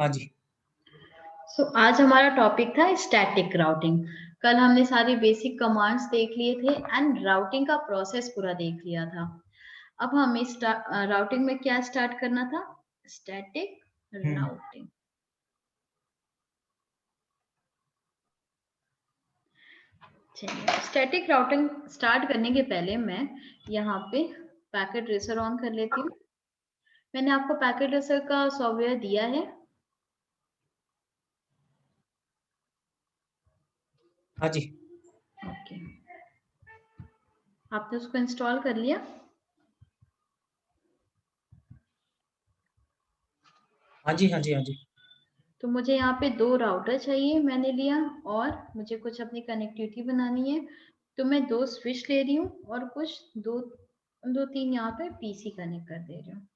हाँ जी। आज हमारा टॉपिक था स्टैटिक राउटिंग। कल हमने सारे बेसिक कमांड्स देख लिए थे एंड राउटिंग का प्रोसेस पूरा देख लिया था। अब हमें राउटिंग में क्या स्टार्ट करना था? Static routing. चलिए, स्टैटिक राउटिंग स्टार्ट करने के पहले मैं यहाँ पे पैकेट ट्रेसर ऑन कर लेती हूँ। मैंने आपको पैकेट ट्रेसर का सॉफ्टवेयर दिया है। हाँ जी। ओके, आपने उसको इंस्टॉल कर लिया? हाँ जी। हाँ जी। हाँ जी। तो मुझे यहाँ पे 2 राउटर चाहिए, मैंने लिया, और मुझे कुछ अपनी कनेक्टिविटी बनानी है, तो मैं 2 स्विच ले रही हूँ और कुछ 2-3 यहाँ पे पीसी कनेक्ट कर दे रही हूँ।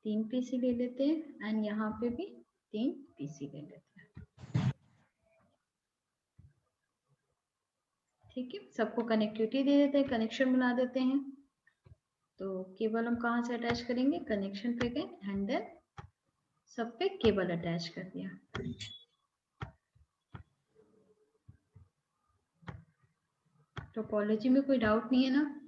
3 पीसी ले लेते हैं एंड यहाँ पे भी 3 पीसी ले लेते हैं। ठीक है, सबको कनेक्टिविटी दे देते हैं, कनेक्शन बना देते हैं। तो केबल हम कहाँ से अटैच करेंगे? कनेक्शन पे गए एंड देन सब पे केबल अटैच कर दिया। टोपोलॉजी में कोई डाउट नहीं है ना?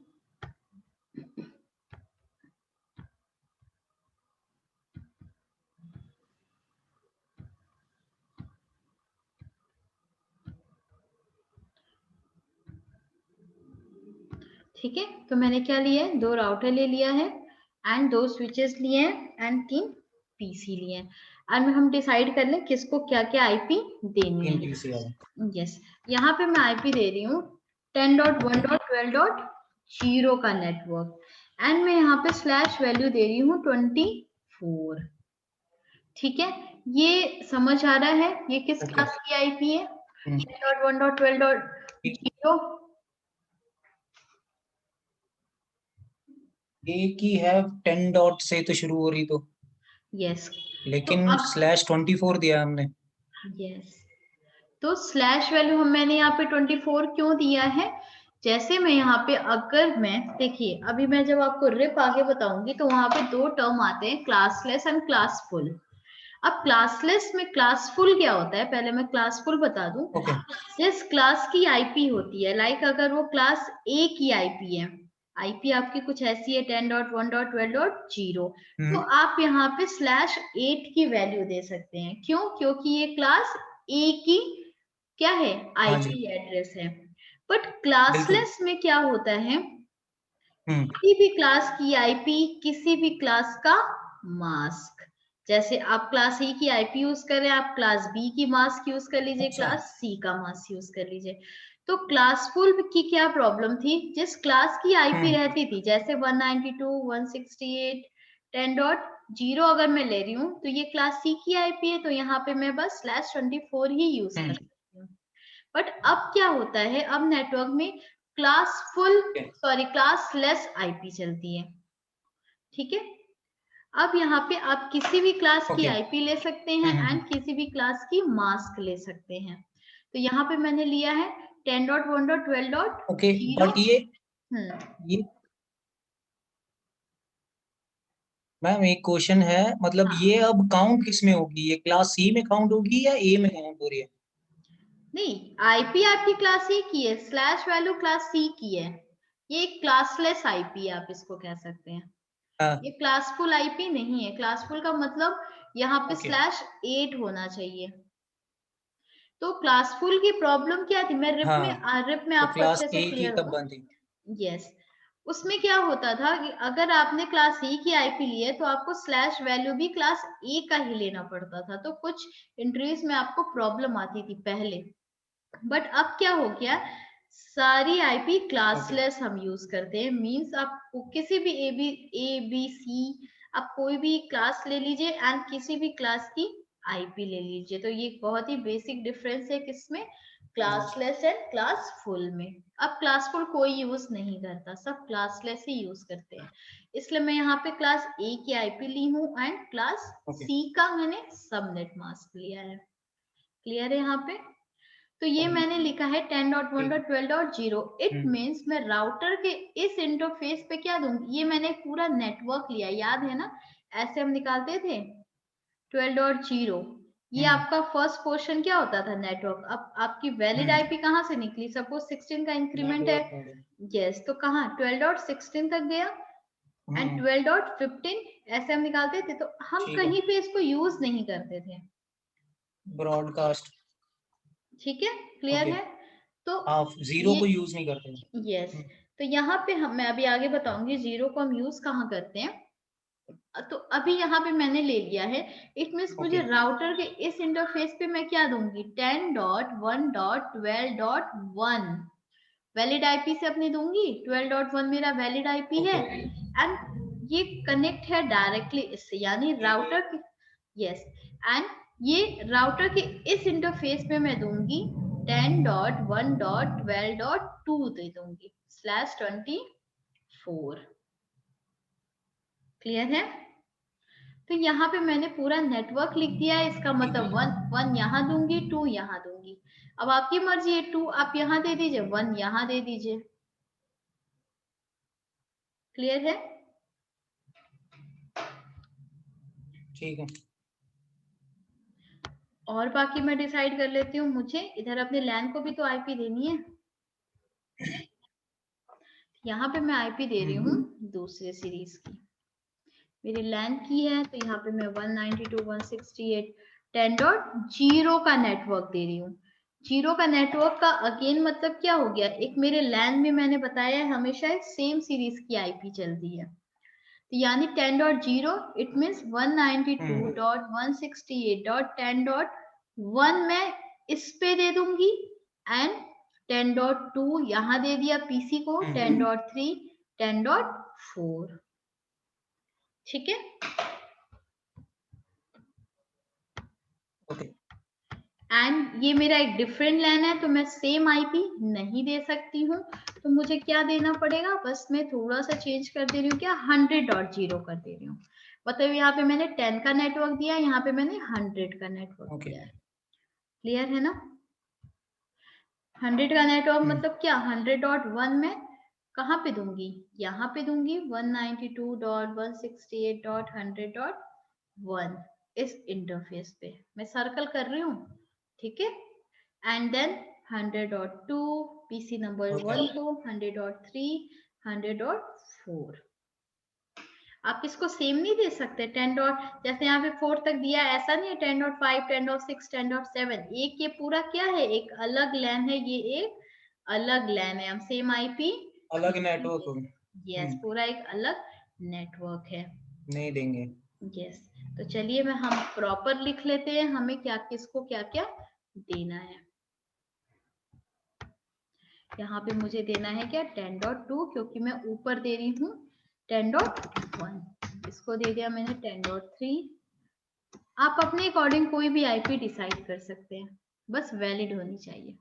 ठीक है, तो मैंने क्या लिया है? 2 राउटर ले लिया है एंड 2 स्विचेस लिए हैं एंड 3 पीसी लिए हैं। एंड हम डिसाइड कर लें किसको क्या क्या आईपी देनी है। यस, यहाँ पे मैं आईपी दे रही हूँ 10.1.12.0 का नेटवर्क एंड मैं यहाँ पे स्लैश वैल्यू दे रही हूँ 24। ठीक है, ये समझ आ रहा है ये किस क्लास की आईपी है? 10.1.12.0 एक ही है 10 डॉट से तो शुरू हो रही तो। यस, लेकिन /24 दिया हमने। यस, तो स्लैश वैल्यू हम मैंने यहाँ पे 24 क्यों दिया है? जैसे मैं यहाँ पे अगर मैं देखिए अभी मैं जब आपको रिप आगे बताऊंगी तो वहां पे 2 टर्म आते हैं, क्लासलेस एंड क्लासफुल। अब क्लासलेस में क्लासफुल क्या होता है पहले मैं क्लासफुल बता दूं। जिस क्लास की आईपी होती है, लाइक अगर वो क्लास ए की आईपी है, आईपी आपकी कुछ ऐसी है 10.1.12.0, तो आप यहाँ पे /8 की वैल्यू दे सकते हैं। क्यों? क्योंकि ये क्लास ए की क्या है? आईपी एड्रेस है। बट क्लासलेस में क्या होता है? किसी भी क्लास की आईपी किसी भी क्लास का मास्क। जैसे आप क्लास ए की आईपी यूज कर रहे हैं, आप क्लास बी की मास्क यूज कर लीजिए, क्लास सी का मास्क यूज कर लीजिए। तो क्लासफुल की क्या प्रॉब्लम थी? जिस क्लास की आईपी रहती थी, जैसे 192, 168, 10.0 अगर मैं ले रही हूँ तो ये क्लास सी की आईपी है, तो यहाँ पे मैं बस /24 ही यूज कर सकती हूँ। बट अब क्या होता है? अब नेटवर्क में क्लासलेस आईपी चलती है। ठीक है, अब यहाँ पे आप किसी भी क्लास की आईपी ले सकते हैं एंड किसी भी क्लास की मास्क ले सकते हैं। तो यहाँ पे मैंने लिया है 10.1.12.0। ओके, बट ये मैम एक क्वेश्चन है, मतलब ये अब काउंट किस में होगी? ये क्लास सी में काउंट होगी या ए में काउंट हो रही है? नहीं, आईपी आपकी क्लास ए की है, स्लैश वैल्यू क्लास सी की है। ये क्लासलेस आईपी आप इसको कह सकते हैं। ये क्लासफुल आईपी नहीं है। क्लासफुल का मतलब यहाँ पे /8 होना चाहिए। तो क्लासफुल की प्रॉब्लम क्या थी? मैं रिप में आपको अच्छे से क्लियर होगा। यस, उसमें क्या होता था कि अगर आपने क्लास ए की आईपी ली है तो आपको स्लैश वैल्यू भी क्लास ए का ही लेना पड़ता था, तो कुछ इंटरव्यूज में आपको प्रॉब्लम आती थी पहले। बट अब क्या हो गया, सारी आईपी क्लासलेस हम यूज करते हैं। मींस आप किसी भी ए बी सी आप कोई भी क्लास ले लीजिए एंड किसी भी क्लास की आईपी ले लीजिए। तो ये बहुत ही बेसिक डिफरेंस है किसमें? क्लासलेस एंड क्लासफुल में। अब क्लासफुल कोई यूज नहीं करता, सब क्लासलेस ही यूज करते हैं। इसलिए मैं यहाँ पे क्लास ए की आईपी ली हूँ एंड क्लास सी का मैंने सबनेट मास्क लिया है। क्लियर है यहाँ पे? तो ये मैंने लिखा है 10.1.12.0। इट मीन्स मैं राउटर के इस इंटरफेस पे क्या दूंगी? ये मैंने पूरा नेटवर्क लिया, याद है ना? ऐसे हम निकालते थे 12.0 ये आपका फर्स्ट पोर्शन क्या होता था, नेटवर्क। अब आपकी वैलिड आईपी कहाँ से निकली, सपोज 16 का इंक्रीमेंट है, यस, तो कहाँ 12.16 तक गया एंड 12.15 ऐसे हम निकालते थे, तो हम कहीं पे इसको यूज नहीं करते थे, ब्रॉडकास्ट, ठीक है, क्लियर है। तो आप जीरो को यूज नहीं करते, यस। तो यहाँ पे मैं अभी आगे बताऊंगी जीरो को हम यूज कहाँ करते हैं। तो अभी यहाँ पे मैंने ले लिया है, इट मीन्स मुझे राउटर के इस इंटरफेस पे मैं क्या दूंगी, 10.1.12.1 वैलिड आईपी से अपनी दूंगी, 12.1 मेरा वैलिड आईपी है एंड ये कनेक्ट है डायरेक्टली इससे, यानी राउटर के, यस, एंड ये राउटर के इस इंटरफेस पे मैं दूंगी 10.1.12.2 दे दूंगी /24, क्लियर है। तो यहाँ पे मैंने पूरा नेटवर्क लिख दिया है, इसका मतलब 1 यहाँ दूंगी, 2 यहाँ दूंगी। अब आपकी मर्जी है, 2 आप यहाँ दे दीजिए, 1 यहाँ दे दीजिए, क्लियर है, ठीक है। और बाकी मैं डिसाइड कर लेती हूँ, मुझे इधर अपने लैन को भी तो आईपी देनी है। यहाँ पे मैं आईपी दे रही हूँ दूसरे सीरीज की, मेरी लैन की है, तो यहाँ पे मैं 192.168.10.0 का नेटवर्क दे रही हूँ। जीरो का नेटवर्क का अगेन मतलब क्या हो गया, एक मेरे लैन में मैंने बताया है हमेशा एक सेम सीरीज की आईपी चलती है, तो यानी 10.0 इट मीन्स 192.168.10.1 मैं इस पे दे दूंगी एंड 10.2 यहाँ दे दिया पीसी को, 10.3 10.4, ठीक है। एंड ये मेरा एक डिफरेंट लैन है, तो मैं सेम आईपी नहीं दे सकती हूँ, तो मुझे क्या देना पड़ेगा, बस मैं थोड़ा सा चेंज कर दे रही हूँ, क्या 100.0 कर दे रही हूँ, मतलब यहाँ पे मैंने 10 का नेटवर्क दिया, यहाँ पे मैंने 100 का नेटवर्क दिया है, क्लियर है ना। 100 का नेटवर्क मतलब क्या, 100.1 में कहाँ पे दूंगी, यहाँ पे दूंगी 192.168.100.1 इस इंटरफेस पे मैं सर्कल कर रही हूँ, ठीक है। एंड देन 100.2 पीसी नंबर 1 को, 100.3 100.4, आप इसको सेम नहीं दे सकते 10 डॉट, जैसे यहाँ पे 4 तक दिया, ऐसा नहीं है 10.5 10.6 10.7, एक ये पूरा क्या है, एक अलग लैन है, ये एक अलग लैन है, हम सेम आईपी अलग नेटवर्क, यस, पूरा एक अलग नेटवर्क है, नहीं देंगे, यस। तो चलिए मैं हम प्रॉपर लिख लेते हैं, हमें क्या किसको क्या क्या देना है। यहाँ पे मुझे देना है क्या 10.2, क्योंकि मैं ऊपर दे रही हूँ 10.1, इसको दे दिया मैंने 10.3। आप अपने अकॉर्डिंग कोई भी आईपी डिसाइड कर सकते हैं, बस वैलिड होनी चाहिए।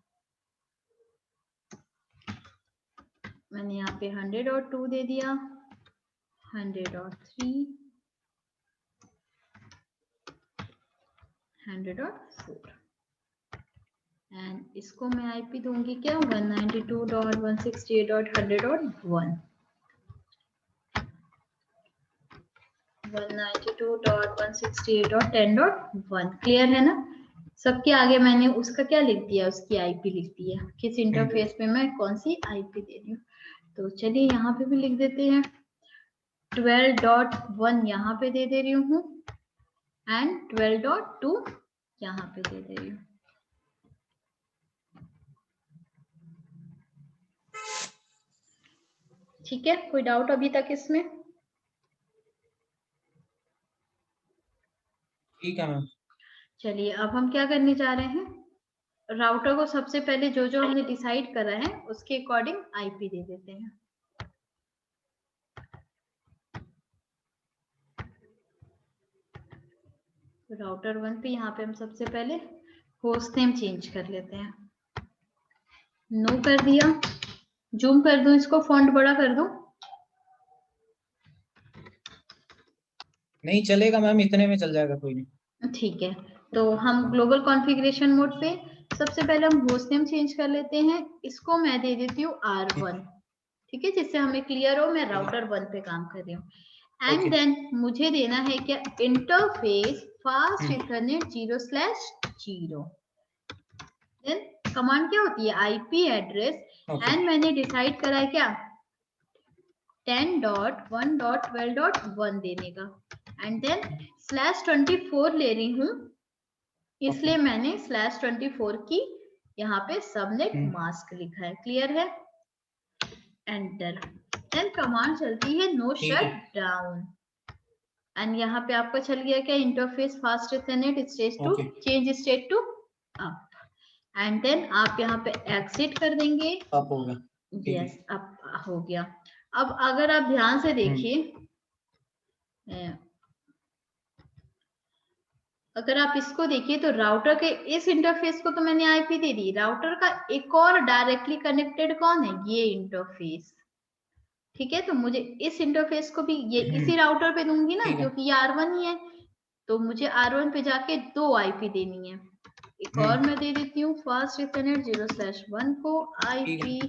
मैंने यहाँ पे 100.2 दे दिया, 100.3 100.4 एंड इसको मैं आईपी दूंगी क्या 192.168.100.1 192.168.10.1, क्लियर है ना। सबके आगे मैंने उसका क्या लिख दिया, उसकी आईपी लिख दिया, किस इंटरफेस पे मैं कौन सी आईपी दे रही हूँ। तो चलिए यहाँ पे भी लिख देते हैं 12.1 यहाँ पे दे रही हूँ एंड 12.2 यहाँ पे दे रही हूँ, ठीक है। कोई डाउट अभी तक इसमें? ठीक है मैम। चलिए अब हम क्या करने जा रहे हैं, राउटर को सबसे पहले जो जो हमने डिसाइड करा है उसके अकॉर्डिंग आईपी दे देते हैं। राउटर 1 पे यहाँ पे हम सबसे पहले होस्ट नेम चेंज कर लेते हैं, नो कर दिया, जूम कर दूं, इसको फॉन्ट बड़ा कर दूं, नहीं चलेगा मैम, इतने में चल जाएगा, कोई नहीं, ठीक है। तो हम ग्लोबल कॉन्फ़िगरेशन मोड पे सबसे पहले हम होस्ट नेम चेंज कर लेते हैं, इसको मैं दे देती हूँ R1, ठीक है, जिससे हमें क्लियर हो मैं राउटर 1 पे काम कर रही हूँ। एंड देन मुझे देना है क्या interface fast ethernet 0/0। Then command क्या होती है, आईपी एड्रेस एंड मैंने डिसाइड करा है क्या 10.1.12.1 देने का, एंड देन /24 ले रही हूँ, इसलिए मैंने /24 की यहाँ पे सबनेट मास्क लिखा है। क्लियर है? एंटर। देन कमांड चलती है नो शट डाउन, एंड यहाँ पे आपको चल गया क्या interface fast ethernet stage to change state to up, and then आप यहाँ पे एग्जिट कर देंगे। अप होगा। यस, अप हो गया। अब अगर आप ध्यान से देखिए, अगर आप इसको देखिए तो राउटर के इस इंटरफेस को तो मैंने आईपी दे दी, राउटर का एक और डायरेक्टली कनेक्टेड कौन है, ये इंटरफेस। ठीक है, तो मुझे इस इंटरफेस को भी ये इसी राउटर पे दूंगी ना, क्योंकि ये R1 ही है, तो मुझे R1 पे जाके 2 आईपी देनी है। एक और मैं दे देती हूँ फास्ट इथरनेट 0/1 को आईपी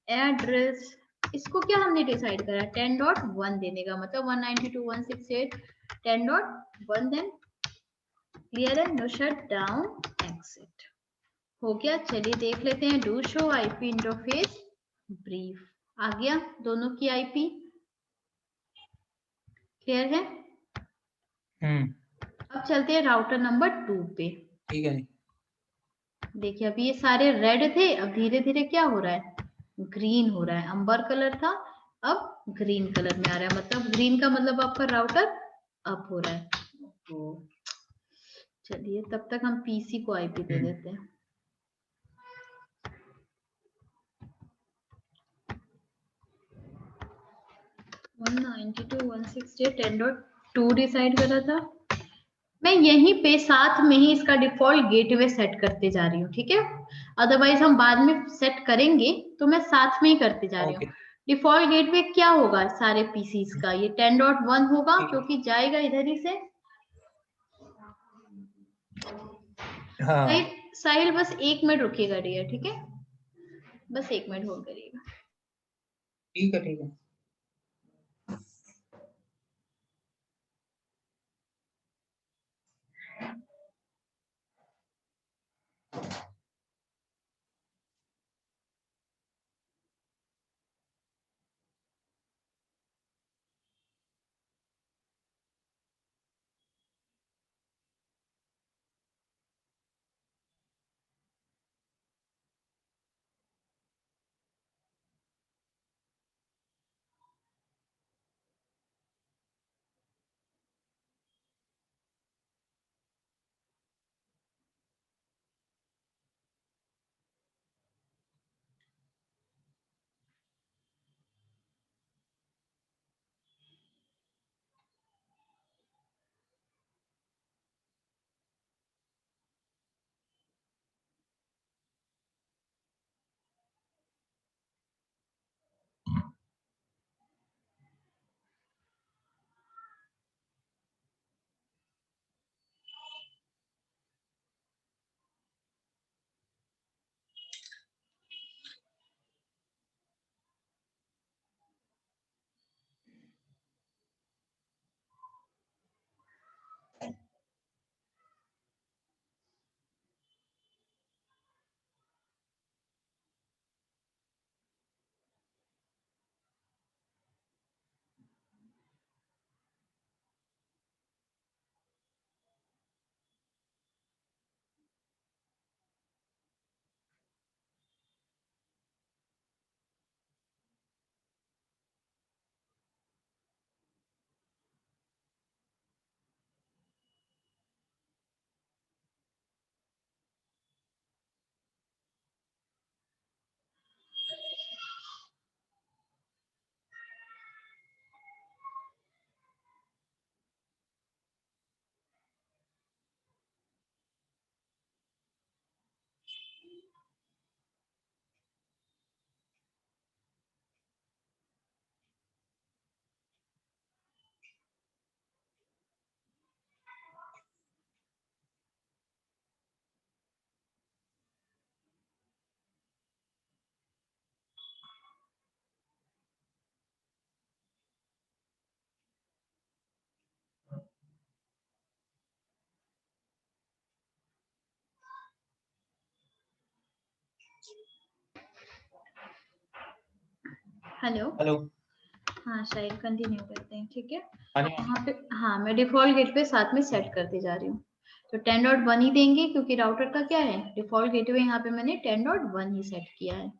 एड्रेस, इसको क्या हमने डिसाइड करा 10.1 देने का, मतलब 192.168.10.1। देन क्लियर है, नो शट डाउन एग्जिट हो गया। चलिए देख लेते हैं, do show IP interface brief, आ गया दोनों की आईपी। क्लियर है? अब चलते हैं राउटर नंबर 2 पे। ठीक है। देखिए अभी ये सारे रेड थे, अब धीरे धीरे क्या हो रहा है, ग्रीन हो रहा है। अंबर कलर था, अब ग्रीन कलर में आ रहा है, मतलब ग्रीन का मतलब आपका राउटर अप हो रहा है। तो चलिए तब तक हम पीसी को आईपी दे देते हैं। वन 192.168.10.2 डिसाइड करा था, मैं यहीं पे साथ में ही इसका डिफॉल्ट गेटवे सेट करते जा रही हूँ। ठीक है, अदरवाइज हम बाद में सेट करेंगे, तो मैं साथ में ही करते जा रही हूँ। डिफॉल्ट गेटवे क्या होगा सारे पीसीस का, ये 10.1 होगा, क्योंकि जाएगा इधर ही से। हाँ। साहिल बस 1 मिनट रुकिएगा डियर, ठीक है, बस 1 मिनट होल्ड करिएगा। ठीक है, ठीक है। Hello hello. हाँ शायद कंटिन्यू करते हैं, ठीक है। हाँ यहाँ पे हाँ मैं डिफॉल्ट गेटवे साथ में सेट करते जा रही हूँ। तो 10.1 ही देंगे क्योंकि राउटर का क्या है डिफॉल्ट गेटवे, यहाँ पे मैंने 10.1 ही सेट किया है।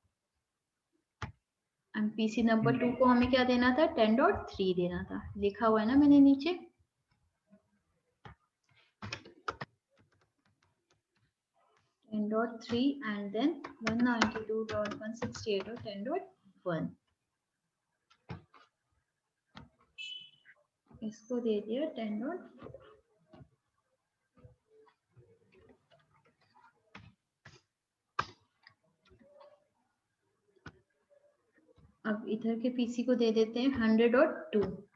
एंड पीसी नंबर 2 को हमें क्या देना था 10.3 देना था, लिखा हुआ है ना मैंने नीचे। and then 192.168.10.1 इसको दे दिया 10.4। अब इधर के पीसी को दे देते हैं 100.2।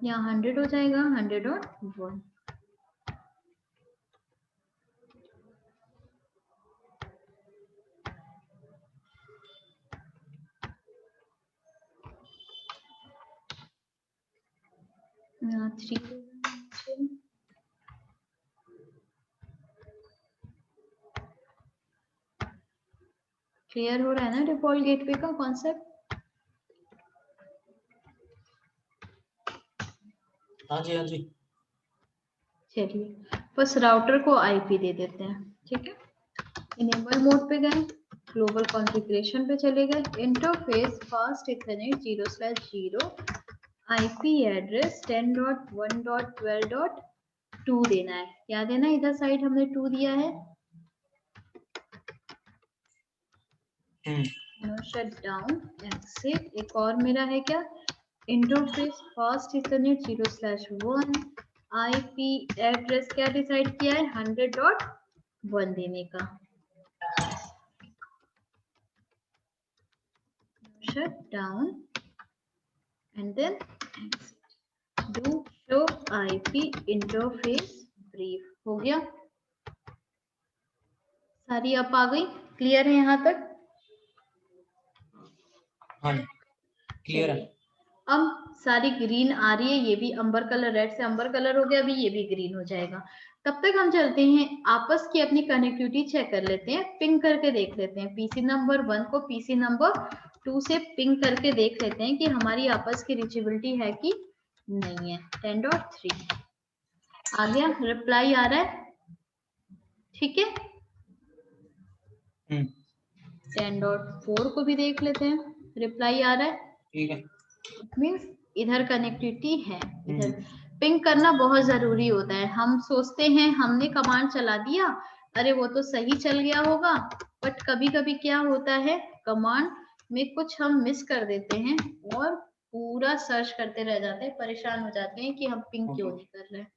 यहाँ 100 हो जाएगा 100.1। यहाँ 3 क्लियर हो रहा है ना डिफॉल्ट गेटवे का कॉन्सेप्ट। हाँ जी, हाँ जी। चलिए बस राउटर को आईपी दे देते हैं, ठीक है। इनेबल मोड पे गए, ग्लोबल कॉन्फ़िगरेशन पे चले गए, interface fast ethernet 0/0 IP address 10.1.12.2 देना है। क्या देना है, इधर साइड हमने 2 दिया है। Shut down exit. एक और मेरा है क्या, interface fast Ethernet 0/1 IP address क्या डिसाइड किया है 100.1 देने का। shut down and then exit। do show IP interface brief हो गया। सारी आप आ गई, क्लियर है यहाँ तक। हाँ क्लियर है। अब सारी ग्रीन आ रही है, ये भी अंबर कलर, रेड से अंबर कलर हो गया, अभी ये भी ग्रीन हो जाएगा। तब तक हम चलते हैं आपस की अपनी कनेक्टिविटी चेक कर लेते हैं, पिंग करके देख लेते हैं। पीसी नंबर 1 को पीसी नंबर 2 से पिंग करके देख लेते हैं कि हमारी आपस की रीचेबिलिटी है कि नहीं है। 10.3 आ गया, रिप्लाई आ रहा है, ठीक है। 10.4 को भी देख लेते हैं, रिप्लाई आ रहा है, ठीक है। मीन्स इधर कनेक्टिविटी है। इधर पिंग करना बहुत जरूरी होता है। हम सोचते हैं हमने कमांड चला दिया, अरे वो तो सही चल गया होगा, बट कभी कभी क्या होता है कमांड में कुछ हम मिस कर देते हैं और पूरा सर्च करते रह जाते हैं, परेशान हो जाते हैं कि हम पिंग क्यों नहीं कर रहे हैं।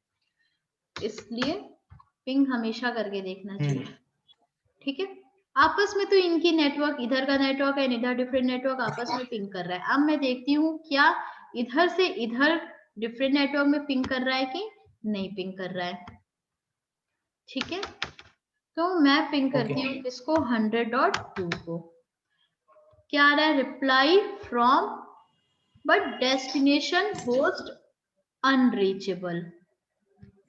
इसलिए पिंग हमेशा करके देखना चाहिए, ठीक है। आपस में तो इनकी नेटवर्क, इधर का नेटवर्क है, इधर डिफरेंट नेटवर्क आपस में पिंग कर रहा है। अब मैं देखती हूँ क्या इधर से इधर डिफरेंट नेटवर्क में पिंग कर रहा है कि नहीं पिंग कर रहा है, ठीक है। तो मैं पिंग करती हूँ इसको 100.2 को। क्या आ रहा है, reply from but destination host unreachable.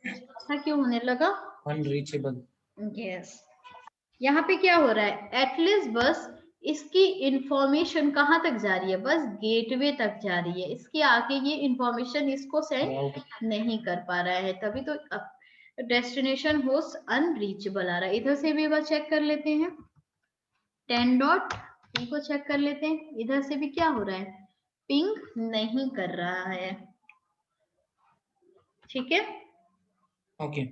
ऐसा क्यों होने लगा, अनरीचेबल। यस। यहाँ पे क्या हो रहा है, एटलीस्ट बस इसकी इंफॉर्मेशन कहाँ तक जा रही है, बस गेटवे तक जा रही है, इसके आगे ये इंफॉर्मेशन इसको सेंड नहीं कर पा रहा है, तभी तो डेस्टिनेशन होस्ट अनरीचेबल आ रहा है। इधर से भी बस चेक कर लेते हैं, 10.3 को चेक कर लेते हैं, इधर से भी क्या हो रहा है, पिंग नहीं कर रहा है, ठीक है। ओके।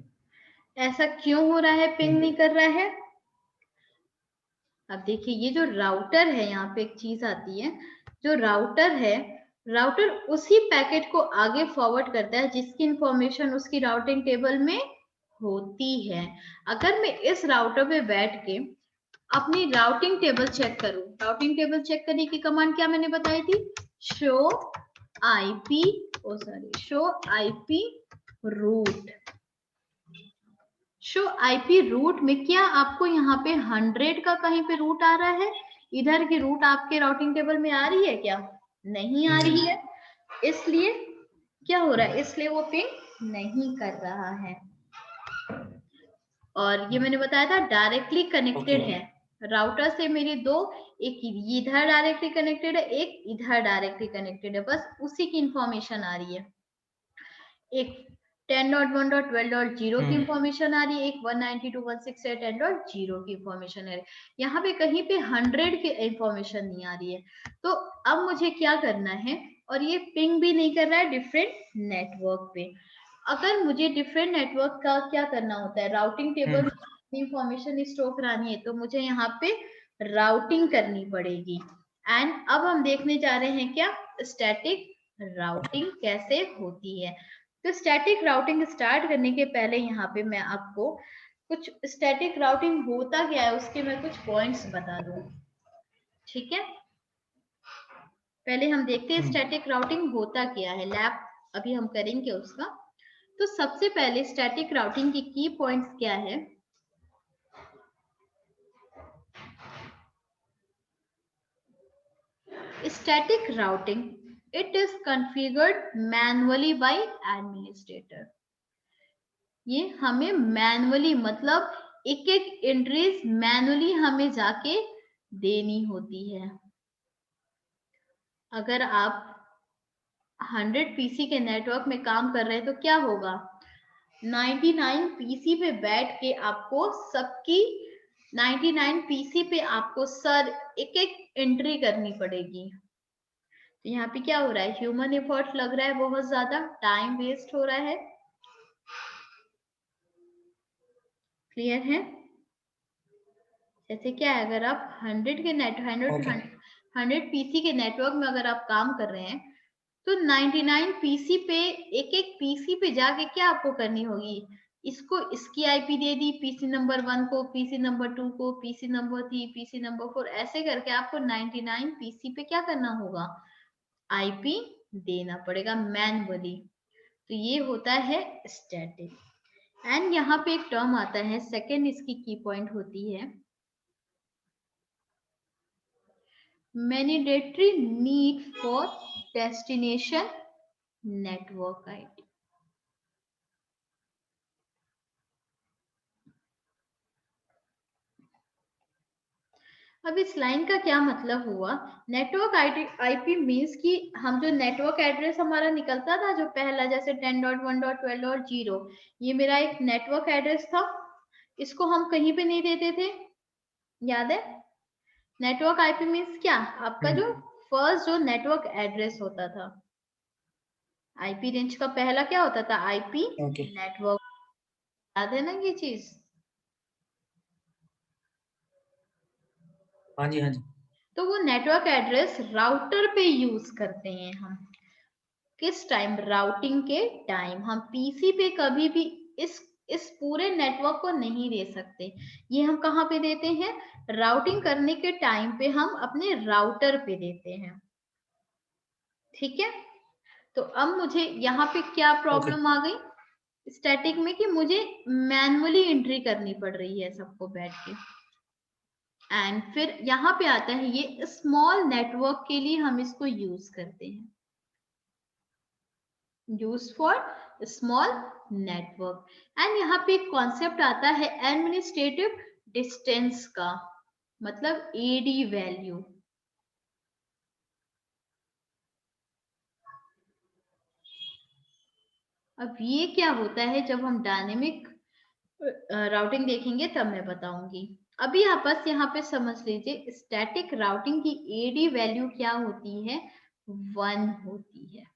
ऐसा क्यों हो रहा है, पिंग नहीं कर रहा है। अब देखिए ये जो राउटर है, यहाँ पे एक चीज आती है, जो राउटर है, राउटर उसी पैकेट को आगे फॉरवर्ड करता है जिसकी इंफॉर्मेशन उसकी राउटिंग टेबल में होती है। अगर मैं इस राउटर पे बैठ के अपनी राउटिंग टेबल चेक करूं, राउटिंग टेबल चेक करने की कमांड क्या मैंने बताई थी, show IP root. Show IP root में क्या आपको यहाँ पे 100 का कहीं पे रूट आ रहा है, इधर की रूट आपके राउटिंग टेबल में आ रही है क्या, नहीं आ रही है। इसलिए क्या हो रहा है, इसलिए वो पिंग नहीं कर रहा है। और ये मैंने बताया था डायरेक्टली कनेक्टेड है, राउटर से मेरी दो, एक इधर डायरेक्टली कनेक्टेड है, एक इधर डायरेक्टली कनेक्टेड है, बस उसी की इंफॉर्मेशन आ रही है। एक 10.1.12.0 की इंफॉर्मेशन आ रही है, एक 192.168.10 की इंफॉर्मेशन है। यहाँ पे कहीं पे 100 की इंफॉर्मेशन नहीं आ रही है। तो अब मुझे क्या करना है, और ये पिंग भी नहीं कर रहा है डिफरेंट नेटवर्क पे। अगर मुझे डिफरेंट नेटवर्क का क्या करना होता है, राउटिंग टेबल इंफॉर्मेशन स्टोर करानी है, तो मुझे यहाँ पे राउटिंग करनी पड़ेगी। एंड अब हम देखने जा रहे हैं क्या, स्टैटिक राउटिंग कैसे होती है। तो स्टैटिक राउटिंग स्टार्ट करने के पहले यहाँ पे मैं आपको कुछ स्टैटिक राउटिंग होता क्या है उसके मैं कुछ पॉइंट्स बता दूं, ठीक है। पहले हम देखते हैं स्टैटिक राउटिंग होता क्या है, लैब अभी हम करेंगे उसका। तो सबसे पहले स्टैटिक राउटिंग की की पॉइंट्स क्या है। Static routing, it is configured manually by administrator. ये हमें मैनुअली मतलब एक एक एंट्रीज मैनुअली हमें जाके देनी होती है। अगर आप 100 पीसी के नेटवर्क में काम कर रहे हैं तो क्या होगा, 99 पीसी पे बैठ के आपको सबकी 99 पीसी पे आपको सर एक एक एंट्री करनी पड़ेगी। तो यहाँ पे क्या हो रहा है, ह्यूमन एफर्ट लग रहा है, बहुत ज्यादा टाइम वेस्ट हो रहा है। क्लियर है। जैसे क्या है, अगर आप 100 पीसी के नेटवर्क में अगर आप काम कर रहे हैं तो 99 पीसी पे एक एक पीसी पे जाके क्या आपको करनी होगी, इसको इसकी आईपी दे दी, पीसी नंबर 1 को, पीसी नंबर 2 को, पीसी नंबर 3, पीसी नंबर 4, ऐसे करके आपको 99 पीसी पे क्या करना होगा, आईपी देना पड़ेगा मैनुअली। तो ये होता है स्टैटिक। एंड यहाँ पे एक टर्म आता है, सेकेंड इसकी की पॉइंट होती है mandatory need for destination network ID. अब इस लाइन का क्या मतलब हुआ, नेटवर्क आईपी मीन्स कि हम जो नेटवर्क एड्रेस हमारा निकलता था जो पहला, जैसे 10.1.12.0, ये मेरा एक नेटवर्क एड्रेस था, इसको हम कहीं पे नहीं देते थे, याद है। नेटवर्क आईपी मीन्स क्या, आपका जो फर्स्ट जो नेटवर्क एड्रेस होता था। आईपी रेंज का पहला क्या होता था, आईपी नेटवर्क, याद है ना ये चीज। हाँ जी हाँ जी। तो वो नेटवर्क एड्रेस राउटर पे यूज करते हैं हम, किस टाइम, राउटिंग के टाइम। हम पीसी पे कभी भी इस पूरे नेटवर्क को नहीं दे सकते, ये हम कहाँ पे देते हैं, राउटिंग करने के टाइम पे हम अपने राउटर पे देते हैं, ठीक है। तो अब मुझे यहाँ पे क्या प्रॉब्लम आ गई स्टैटिक में, कि मुझे मैनुअली एंट्री करनी पड़ रही है सबको बैठ के। एंड फिर यहाँ पे आता है, ये स्मॉल नेटवर्क के लिए हम इसको यूज करते हैं, use for small network. And यहाँ पे एक कॉन्सेप्ट आता है एडमिनिस्ट्रेटिव डिस्टेंस का, मतलब एडी वैल्यू। अब ये क्या होता है, जब हम डायनेमिक राउटिंग देखेंगे तब मैं बताऊंगी। अभी आप बस यहाँ पे समझ लीजिए, स्टैटिक राउटिंग की एडी वैल्यू क्या होती है, 1 होती है,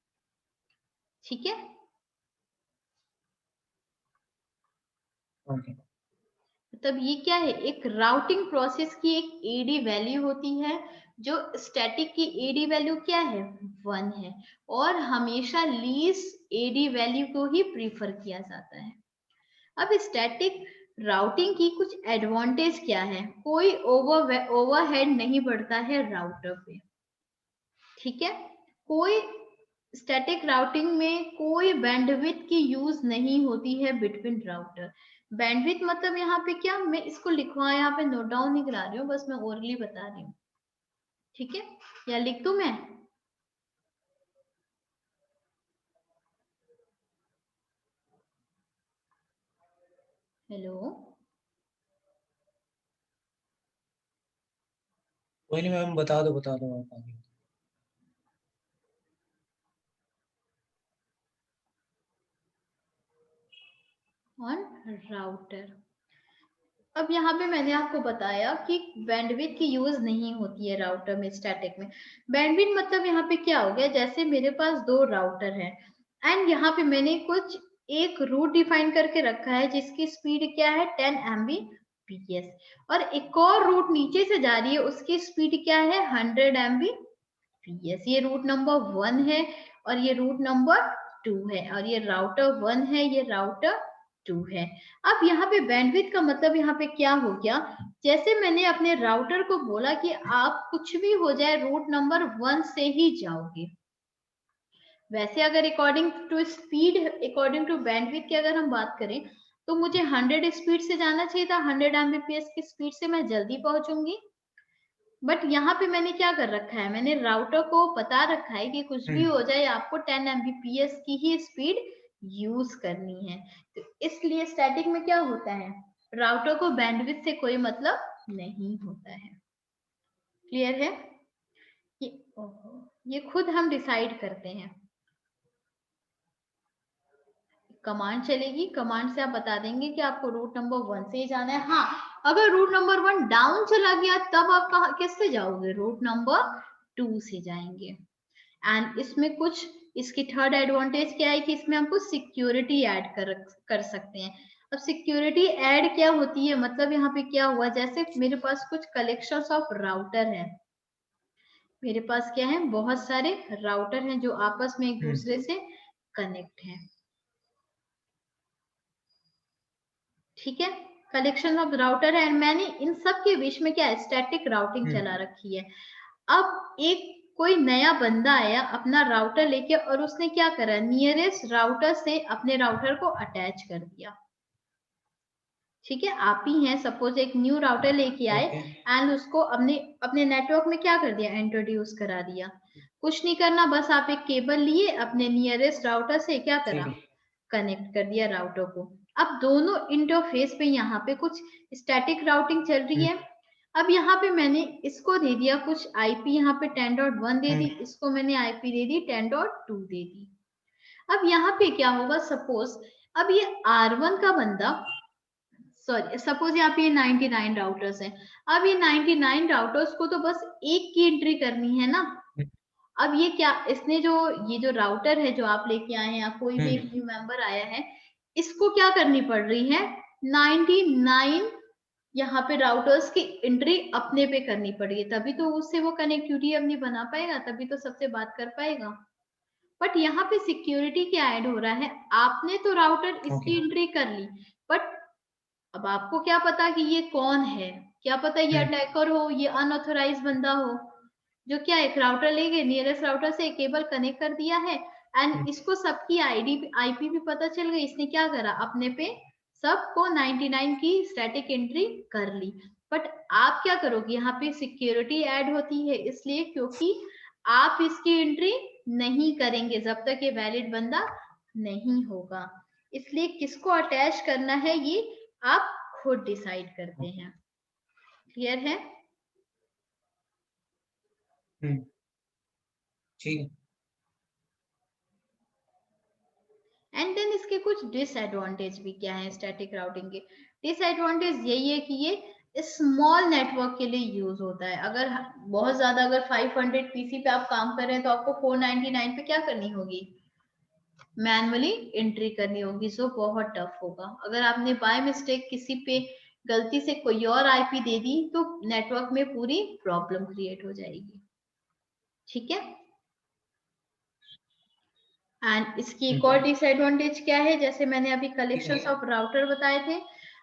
ठीक है। तब ये क्या है, एक राउटिंग प्रोसेस की एक एडी वैल्यू होती है, जो स्टैटिक की एडी वैल्यू क्या है, 1 है, और हमेशा लीस्ट एडी वैल्यू को ही प्रीफर किया जाता है। अब स्टैटिक राउटिंग की कुछ एडवांटेज क्या है, कोई ओवरहेड नहीं बढ़ता है राउटर पे, ठीक है। कोई स्टैटिक राउटिंग में कोई बैंडविड्थ की यूज नहीं होती है बिटवीन राउटर। बैंडविड्थ मतलब यहाँ पे क्या, मैं इसको लिखवा यहाँ पे नोट डाउन नहीं करा रही हूँ, बस मैं ओरली बता रही हूँ, ठीक है, या लिख दूं मैं। हेलो, कोई नहीं मैम, बता दो आप आगे। On router. अब यहाँ पे मैंने आपको बताया कि बैंडविड्थ की यूज नहीं होती है राउटर में, स्टैटिक में। बैंडविड्थ मतलब यहाँ पे क्या हो गया, जैसे मेरे पास 2 राउटर है एंड यहाँ पे मैंने कुछ एक रूट डिफाइन करके रखा है जिसकी स्पीड क्या है 10 Mbps, और एक और रूट नीचे से जा रही है उसकी स्पीड क्या है 100 Mbps। ये रूट नंबर 1 है और ये रूट नंबर 2 है, और ये राउटर 1 है, ये राउटर 2 है। अब यहाँ पे बैंडविड्थ का मतलब यहाँ पे क्या हो गया, जैसे मैंने अपने राउटर को बोला कि आप कुछ भी हो जाए रूट नंबर 1 से ही जाओगे। वैसे अगर according to speed, according to bandwidth की अगर हम बात करें तो मुझे 100 स्पीड से जाना चाहिए था, 100 Mbps की स्पीड से मैं जल्दी पहुंचूंगी। बट यहाँ पे मैंने क्या कर रखा है, मैंने राउटर को बता रखा है कि कुछ भी हो जाए आपको 10 Mbps की ही स्पीड यूज करनी है। तो इसलिए स्टैटिक में क्या होता है, राउटर को बैंडविड्थ से कोई मतलब नहीं होता है। क्लियर है? ये खुद हम डिसाइड करते हैं। कमांड चलेगी, कमांड से आप बता देंगे कि आपको रूट नंबर 1 से ही जाना है। हाँ, अगर रूट नंबर 1 डाउन चला गया तब आप कहाँ किससे जाओगे, रूट नंबर 2 से जाएंगे। एंड इसमें कुछ, इसकी थर्ड एडवांटेज क्या है कि इसमें हम कुछ सिक्योरिटी ऐड कर सकते हैं। अब सिक्योरिटी ऐड क्या होती है, मतलब यहाँ पे क्या हुआ, जैसे मेरे पास कुछ कलेक्शंस ऑफ राउटर है, मेरे पास क्या है, बहुत सारे राउटर हैं जो आपस में एक दूसरे से कनेक्ट हैं। ठीक है, कलेक्शन ऑफ राउटर है, मैंने इन सब के बीच में क्या स्टैटिक राउटिंग चला रखी है। अब एक कोई नया बंदा आया अपना राउटर लेके और उसने क्या करा, नियरेस्ट राउटर से अपने राउटर को अटैच कर दिया। ठीक है, आप ही हैं, सपोज एक न्यू राउटर लेके आए एंड उसको अपने अपने नेटवर्क में क्या कर दिया, इंट्रोड्यूस करा दिया। कुछ नहीं करना, बस आप एक केबल लिए अपने नियरेस्ट राउटर से क्या करा, कनेक्ट कर दिया राउटर को। अब दोनों इंटरफेस पे यहाँ पे कुछ स्टैटिक राउटिंग चल रही है। अब यहाँ पे मैंने इसको दे दिया कुछ आईपी, यहाँ पे 10.1 दे दी, इसको मैंने आईपी दे दी 10.2 दे दी। अब यहाँ पे क्या होगा, सपोज अब ये R1 का बंदा, सॉरी सपोज यहाँ पे ये 99 राउटर्स हैं, अब ये 99 राउटर्स को तो बस एक की एंट्री करनी है ना। अब ये क्या, इसने जो ये जो राउटर है जो आप लेके आए हैं या कोई भी एक न्यू मेंबर आया है, इसको क्या करनी पड़ रही है, 99 यहाँ पे राउटर्स की एंट्री अपने पे करनी पड़ेगी, तभी तो उससे वो कनेक्टिविटी अपनी बना पाएगा, तभी तो सबसे बात कर पाएगा। बट यहाँ पे सिक्योरिटी क्या ऐड हो रहा है, आपने तो राउटर इसकी एंट्री कर ली, बट अब आपको क्या पता कि ये कौन है, क्या पता ये अटैकर हो, ये अनऑथोराइज बंदा हो, जो क्या एक राउटर लेके नियरेस्ट राउटर से एक केबल कनेक्ट कर दिया है एंड इसको सबकी आईडी आईपी भी पता चल गई, इसने क्या करा, अपने पे सबको 99 की स्टैटिक एंट्री कर ली। बट आप क्या करोगे, यहाँ पे सिक्योरिटी ऐड होती है इसलिए क्योंकि आप इसकी एंट्री नहीं करेंगे जब तक ये वैलिड बंदा नहीं होगा, इसलिए किसको अटैच करना है ये आप खुद डिसाइड करते हैं। क्लियर है? ठीक है। एंड देन इसके कुछ डिसएडवांटेज भी क्या है स्टैटिक राउटिंग के। डिसएडवांटेज यही है कि ये स्मॉल नेटवर्क के लिए यूज होता है। अगर बहुत ज्यादा, अगर 500 पीसी पे आप काम कर रहे हैं तो आपको 499 पे क्या करनी होगी, मैनुअली एंट्री करनी होगी, जो बहुत टफ होगा। अगर आपने बाय मिस्टेक किसी पे गलती से कोई और आईपी दे दी तो नेटवर्क में पूरी प्रॉब्लम क्रिएट हो जाएगी। ठीक है, एंड इसकी एक और डिसएडवांटेज क्या है, जैसे मैंने अभी कलेक्शंस ऑफ राउटर बताए थे,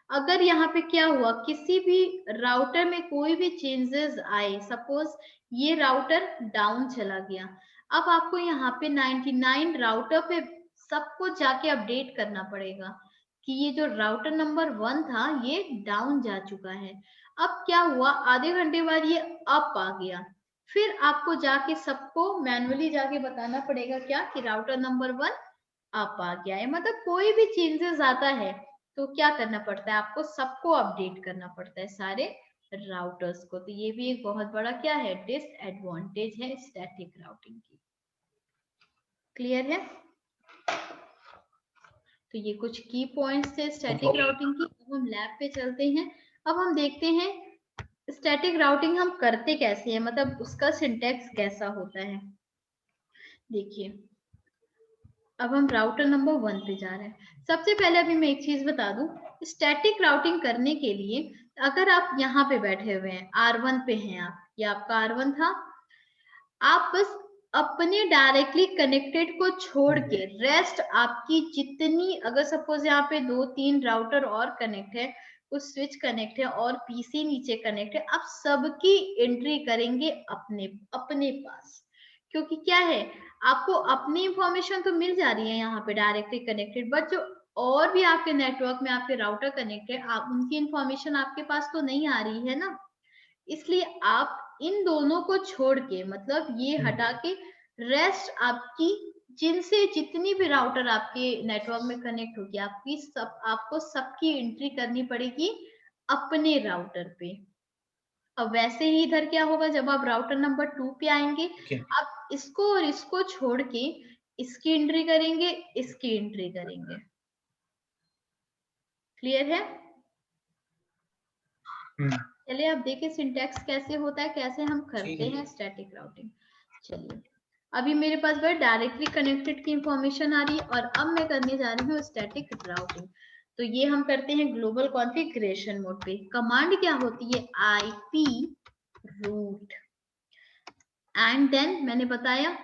अगर यहाँ पे क्या हुआ, किसी भी राउटर में कोई भी चेंजेस आए, सपोज ये राउटर डाउन चला गया, अब आपको यहाँ पे 99 राउटर पे सबको जाके अपडेट करना पड़ेगा कि ये जो राउटर नंबर 1 था ये डाउन जा चुका है। अब क्या हुआ, आधे घंटे बाद ये अप आ गया, फिर आपको जाके सबको मैनुअली जाके बताना पड़ेगा क्या कि राउटर नंबर 1 अप आ गया है। मतलब कोई भी चेंजेस आता है तो क्या करना पड़ता है आपको, सबको अपडेट करना पड़ता है, सारे राउटर्स को। तो ये भी एक बहुत बड़ा क्या है, डिसएडवांटेज है स्टैटिक राउटिंग की। क्लियर है? तो ये कुछ की पॉइंट्स थे स्टैटिक राउटिंग की। अब हम लैब पे चलते हैं। अब हम देखते हैं स्टैटिक राउटिंग हम करते कैसे हैं, मतलब उसका सिंटैक्स कैसा होता है। देखिए अब हम राउटर नंबर 1 पे जा रहे हैं। सबसे पहले अभी मैं एक चीज बता दूं, स्टैटिक राउटिंग करने के लिए अगर आप यहाँ पे बैठे हुए हैं, R1 पे हैं आप, ये आपका R1 था, आप बस अपने डायरेक्टली कनेक्टेड को छोड़ के रेस्ट आपकी जितनी, अगर सपोज यहाँ पे 2-3 राउटर और कनेक्ट है, कुछ स्विच कनेक्ट है और पीसी नीचे कनेक्ट है, आप सबकी एंट्री करेंगे अपने अपने पास। क्योंकि क्या है, आपको अपनी इंफॉर्मेशन तो मिल जा रही है यहाँ पे डायरेक्टली कनेक्टेड, बट जो और भी आपके नेटवर्क में आपके राउटर कनेक्ट है, आप उनकी इंफॉर्मेशन आपके पास तो नहीं आ रही है ना। इसलिए आप इन दोनों को छोड़ के, मतलब ये हटा के, रेस्ट आपकी जिनसे जितनी भी राउटर आपके नेटवर्क में कनेक्ट होगी, आपको सबकी एंट्री करनी पड़ेगी अपने राउटर पे। अब वैसे ही इधर क्या होगा, जब आप राउटर नंबर 2 पे आएंगे, आप इसको और इसको छोड़ के इसकी एंट्री करेंगे, इसकी एंट्री करेंगे। क्लियर है? चलिए अब देखिए सिंटैक्स कैसे होता है, कैसे हम करते हैं स्टैटिक राउटिंग। चलिए अभी मेरे पास भाई डायरेक्टली कनेक्टेड की इंफॉर्मेशन आ रही है, और अब मैं करने जा रही हूँ स्टैटिक राउटिंग। तो ये हम करते हैं ग्लोबल कॉन्फ़िगरेशन मोड पे। कमांड क्या होती है, IP रूट, एंड देन मैंने बताया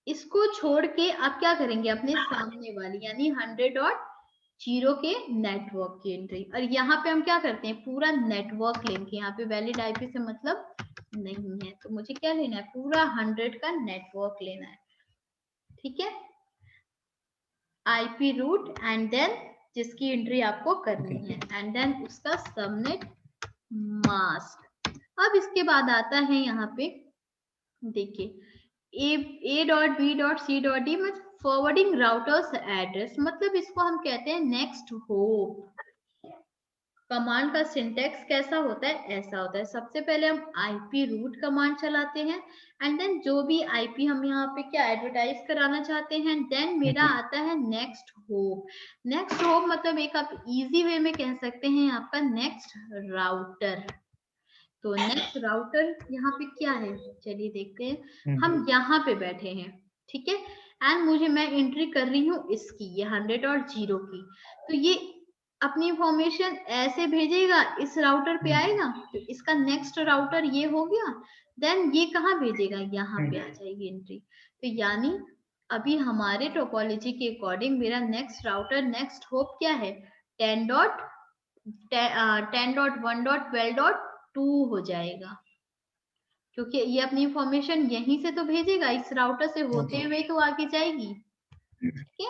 इसको छोड़ के आप क्या करेंगे, अपने सामने वाली यानी 100.0 के नेटवर्क की एंट्री। और यहाँ पे हम क्या करते हैं, पूरा नेटवर्क लेंगे। यहाँ पे वैलिड आईपी से मतलब नहीं है, तो मुझे क्या लेना है, पूरा 100 का नेटवर्क लेना है। ठीक है, आईपी रूट एंड देन जिसकी एंट्री आपको करनी है, एंड देन उसका सबनेट मास्क। अब इसके बाद आता है यहाँ पे देखिए A.B.C.D मतलब फॉरवर्डिंग राउटर्स एड्रेस, मतलब इसको हम कहते हैं नेक्स्ट होप। कमांड का सिंटेक्स कैसा होता है, ऐसा होता है। सबसे पहले हम आईपी रूट कमांड चलाते हैं, एंड देन जो भी आईपी हम यहाँ पे क्या एडवर्टाइज कराना चाहते हैं, देन मेरा आता है नेक्स्ट होप। नेक्स्ट होप मतलब एक आप इजी वे में कह सकते हैं आपका नेक्स्ट राउटर। तो नेक्स्ट राउटर यहाँ पे क्या है, चलिए देखते हैं। हम यहाँ पे बैठे हैं, ठीक है, एंड मैं एंट्री कर रही हूँ इसकी, ये 100.0 की। तो ये अपनी इंफॉर्मेशन ऐसे भेजेगा, इस राउटर पे आएगा, तो इसका नेक्स्ट राउटर ये हो गया, देन ये कहाँ भेजेगा, यहाँ पे आ जाएगी एंट्री। तो यानी अभी हमारे टोपोलॉजी के अकॉर्डिंग मेरा नेक्स्ट राउटर नेक्स्ट होप क्या है, 10.1.12.2 हो जाएगा, क्योंकि ये अपनी इंफॉर्मेशन यहीं से तो भेजेगा, इस राउटर से होते हुए तो आगे जाएगी। ठीक है,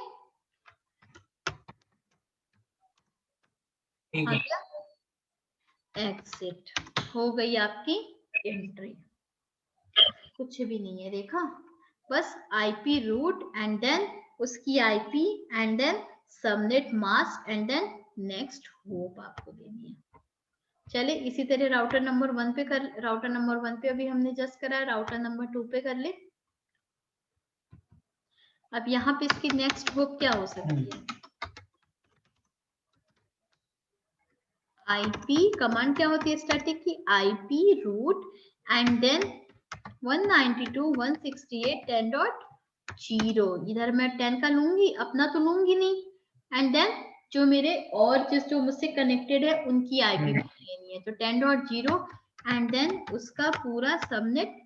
एग्जिट हो गई आपकी एंट्री। कुछ भी नहीं है, देखा, बस आईपी रूट एंड देन उसकी IP and then subnet mask and then next hop आपको देनी है। चले इसी तरह राउटर नंबर 1 पे कर, राउटर नंबर 1 पे अभी हमने जस्ट करा, राउटर नंबर 2 पे कर ले। अब यहाँ पे इसकी नेक्स्ट होप क्या हो सकती है, आईपी कमांड क्या होती है स्टैटिक की, आईपी रूट एंड देन 192.168.10.0। इधर मैं 10 का लूंगी, अपना तो लूंगी नहीं, एंड देन जो मेरे और जो मुझसे कनेक्टेड है उनकी आईपी लेनी है, तो 10.0 एंड देन उसका पूरा सबनेट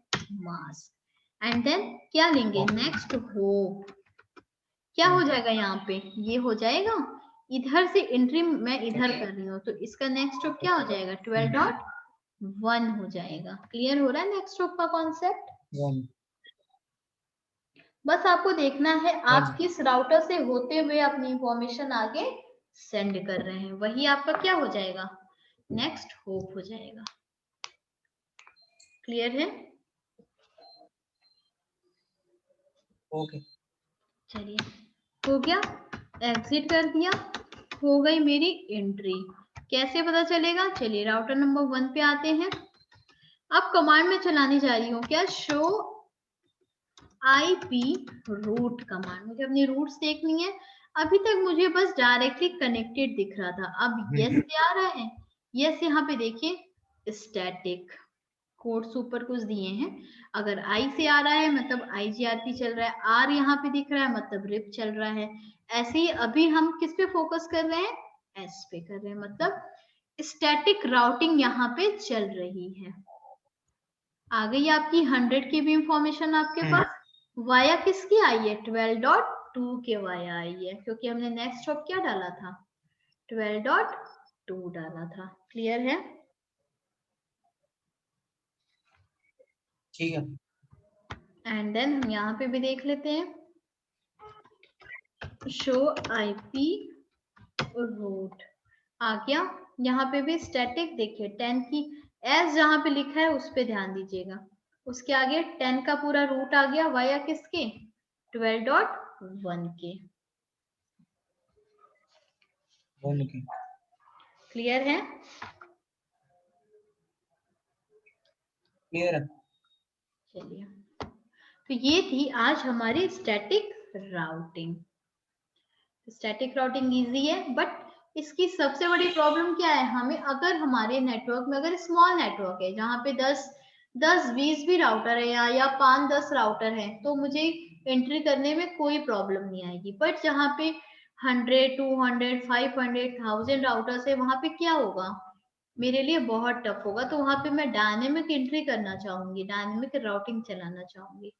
मास्क, एंड देन क्या लेंगे, नेक्स्ट होप। क्या हो जाएगा यहाँ पे, ये हो जाएगा, इधर से एंट्री मैं इधर कर रही हूँ, तो इसका नेक्स्ट होप क्या हो जाएगा, 12.1 हो जाएगा। क्लियर हो रहा है नेक्स्ट होप का कॉन्सेप्ट? बस आपको देखना है आप किस राउटर से होते हुए अपनी इंफॉर्मेशन आगे सेंड कर रहे हैं, वही आपका क्या हो जाएगा, नेक्स्ट होप हो जाएगा। क्लियर है? ओके, चलिए हो गया, एग्जिट कर दिया, हो गई मेरी एंट्री। कैसे पता चलेगा? चलिए राउटर नंबर 1 पे आते हैं। अब कमांड में चलाने जा रही हूँ क्या, शो IP रूट कमांड। मुझे अपनी रूट्स देखनी है। अभी तक मुझे बस डायरेक्टली कनेक्टेड दिख रहा था, अब यस से आ रहा है। यस यहाँ पे देखिए स्टैटिक कोड्स ऊपर कुछ दिए हैं। अगर आई से आ रहा है मतलब IGRP चल रहा है, आर यहाँ पे दिख रहा है मतलब रिप चल रहा है। ऐसे ही अभी हम किस पे फोकस कर रहे हैं, एस पे कर रहे हैं, मतलब स्टैटिक राउटिंग यहाँ पे चल रही है। आ गई आपकी 100 की भी इंफॉर्मेशन आपके पास। वाया किसकी आई है, 12.2 के वाया आई है, क्योंकि हमने नेक्स्ट हॉप क्या डाला था, 12.2 डाला था। क्लियर है? ठीक है। एंड देन हम यहाँ पे भी देख लेते हैं, शो IP रूट आ गया। यहाँ पे भी स्टैटिक देखिए 10 की एस जहाँ पे लिखा है उस पे ध्यान दीजिएगा। उसके आगे 10 का पूरा रूट आ गया वाया किसके, 12.1 के। क्लियर है? क्लियर है। चलिए, तो ये थी आज हमारी static routing. Static routing easy है, बट इसकी सबसे बड़ी प्रॉब्लम क्या है, हमें अगर हमारे नेटवर्क में अगर स्मॉल नेटवर्क है जहाँ पे 10-20 भी राउटर है या 5-10 राउटर है, तो मुझे एंट्री करने में कोई प्रॉब्लम नहीं आएगी। बट जहाँ पे 100, 200, 500, 1000 राउटर्स है, वहां पे क्या होगा, मेरे लिए बहुत टफ होगा। तो वहां पे मैं डायनेमिक एंट्री करना चाहूंगी, डायनेमिक राउटिंग चलाना चाहूंगी।